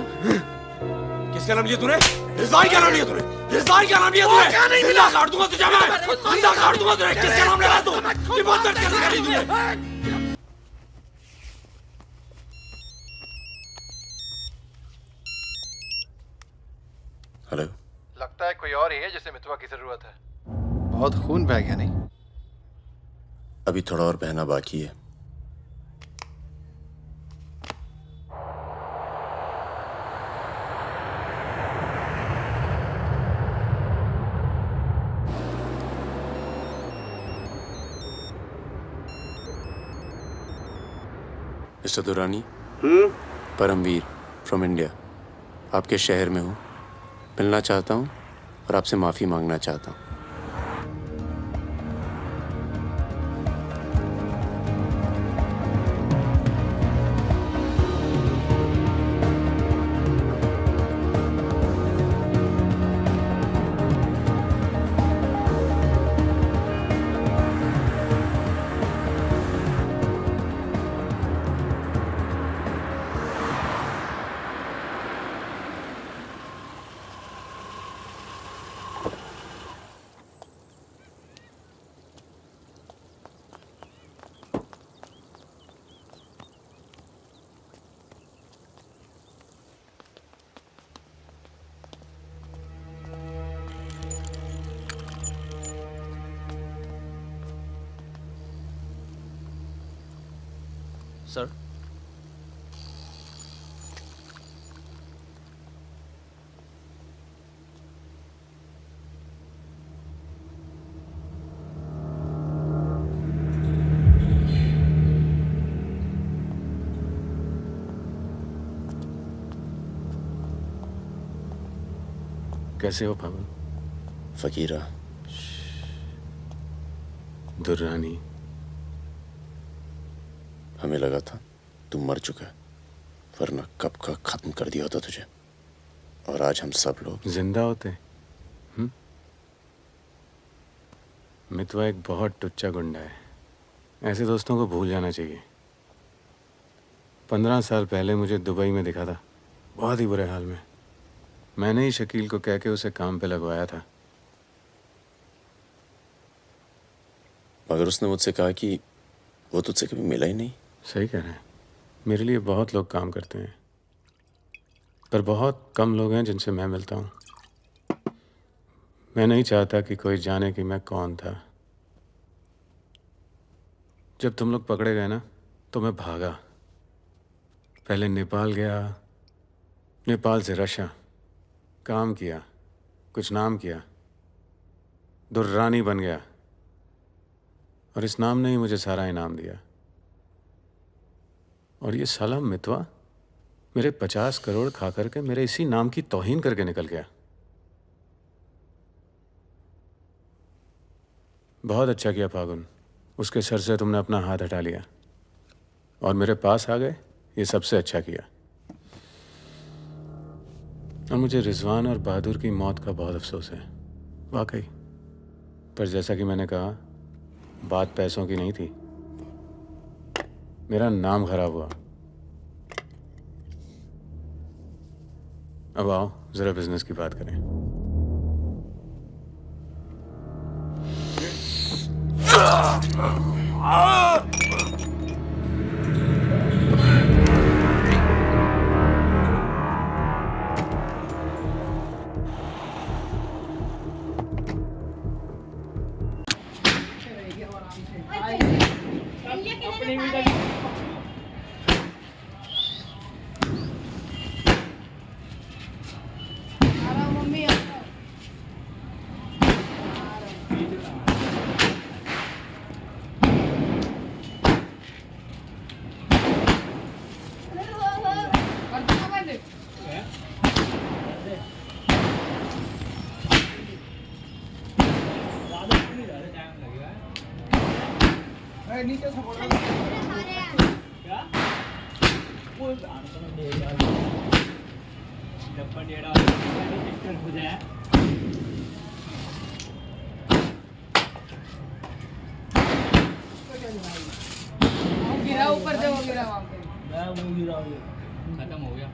किसका नाम लिया तूने? रिजवान क्या नाम लिया तूने? रिजवान क्या नाम लिया तूने? क्या नहीं जिंदा काट दूंगा तुझे मैं, जिंदा काट दूंगा तुझे। किसका नाम लगा तू? ये बहुत दर्द कैसे करी तूने? हेलो। लगता है कोई और ही है जिसे मितवा की जरूरत है। बहुत खून बह गया नहीं? अभी थोड़ा और बहना बाकी है। Mister Durrani, Paramvir from India, आपके शहर में हूँ, मिलना चाहता हूँ और आपसे माफ़ी मांगना चाहता हूँ। सर, कैसे हो फागुन? फकीरा, दुर्रानी, हमें लगा था तू मर चुका है, वरना कब का खत्म कर दिया होता तुझे। और आज हम सब लोग जिंदा होते। मितवा एक बहुत टुच्चा गुंडा है, ऐसे दोस्तों को भूल जाना चाहिए। 15 साल पहले मुझे दुबई में दिखा था, बहुत ही बुरे हाल में। मैंने ही शकील को कह के उसे काम पे लगवाया था। मगर उसने मुझसे कहा कि वो तुझसे कभी मिला ही नहीं। सही कह रहे हैं, मेरे लिए बहुत लोग काम करते हैं, पर बहुत कम लोग हैं जिनसे मैं मिलता हूँ। मैं नहीं चाहता कि कोई जाने कि मैं कौन था। जब तुम लोग पकड़े गए ना, तो मैं भागा। पहले नेपाल गया, नेपाल से रशिया, काम किया, कुछ नाम किया, दुर्रानी बन गया, और इस नाम ने ही मुझे सारा इनाम दिया। और ये साला मितवा मेरे 50 करोड़ खा करके मेरे इसी नाम की तौहीन करके निकल गया। बहुत अच्छा किया फागुन, उसके सर से तुमने अपना हाथ हटा लिया और मेरे पास आ गए, ये सबसे अच्छा किया। और मुझे रिजवान और बहादुर की मौत का बहुत अफसोस है, वाकई। पर जैसा कि मैंने कहा, बात पैसों की नहीं थी, मेरा नाम खराब हुआ। अब आओ जरा बिजनेस की बात करें। नीचे से बोला क्या वो डब्बा डेढ़ा हो जाए। गिरा ऊपर से, वो गिरा वहाँ पे, वो गिरा खत्म हो गया।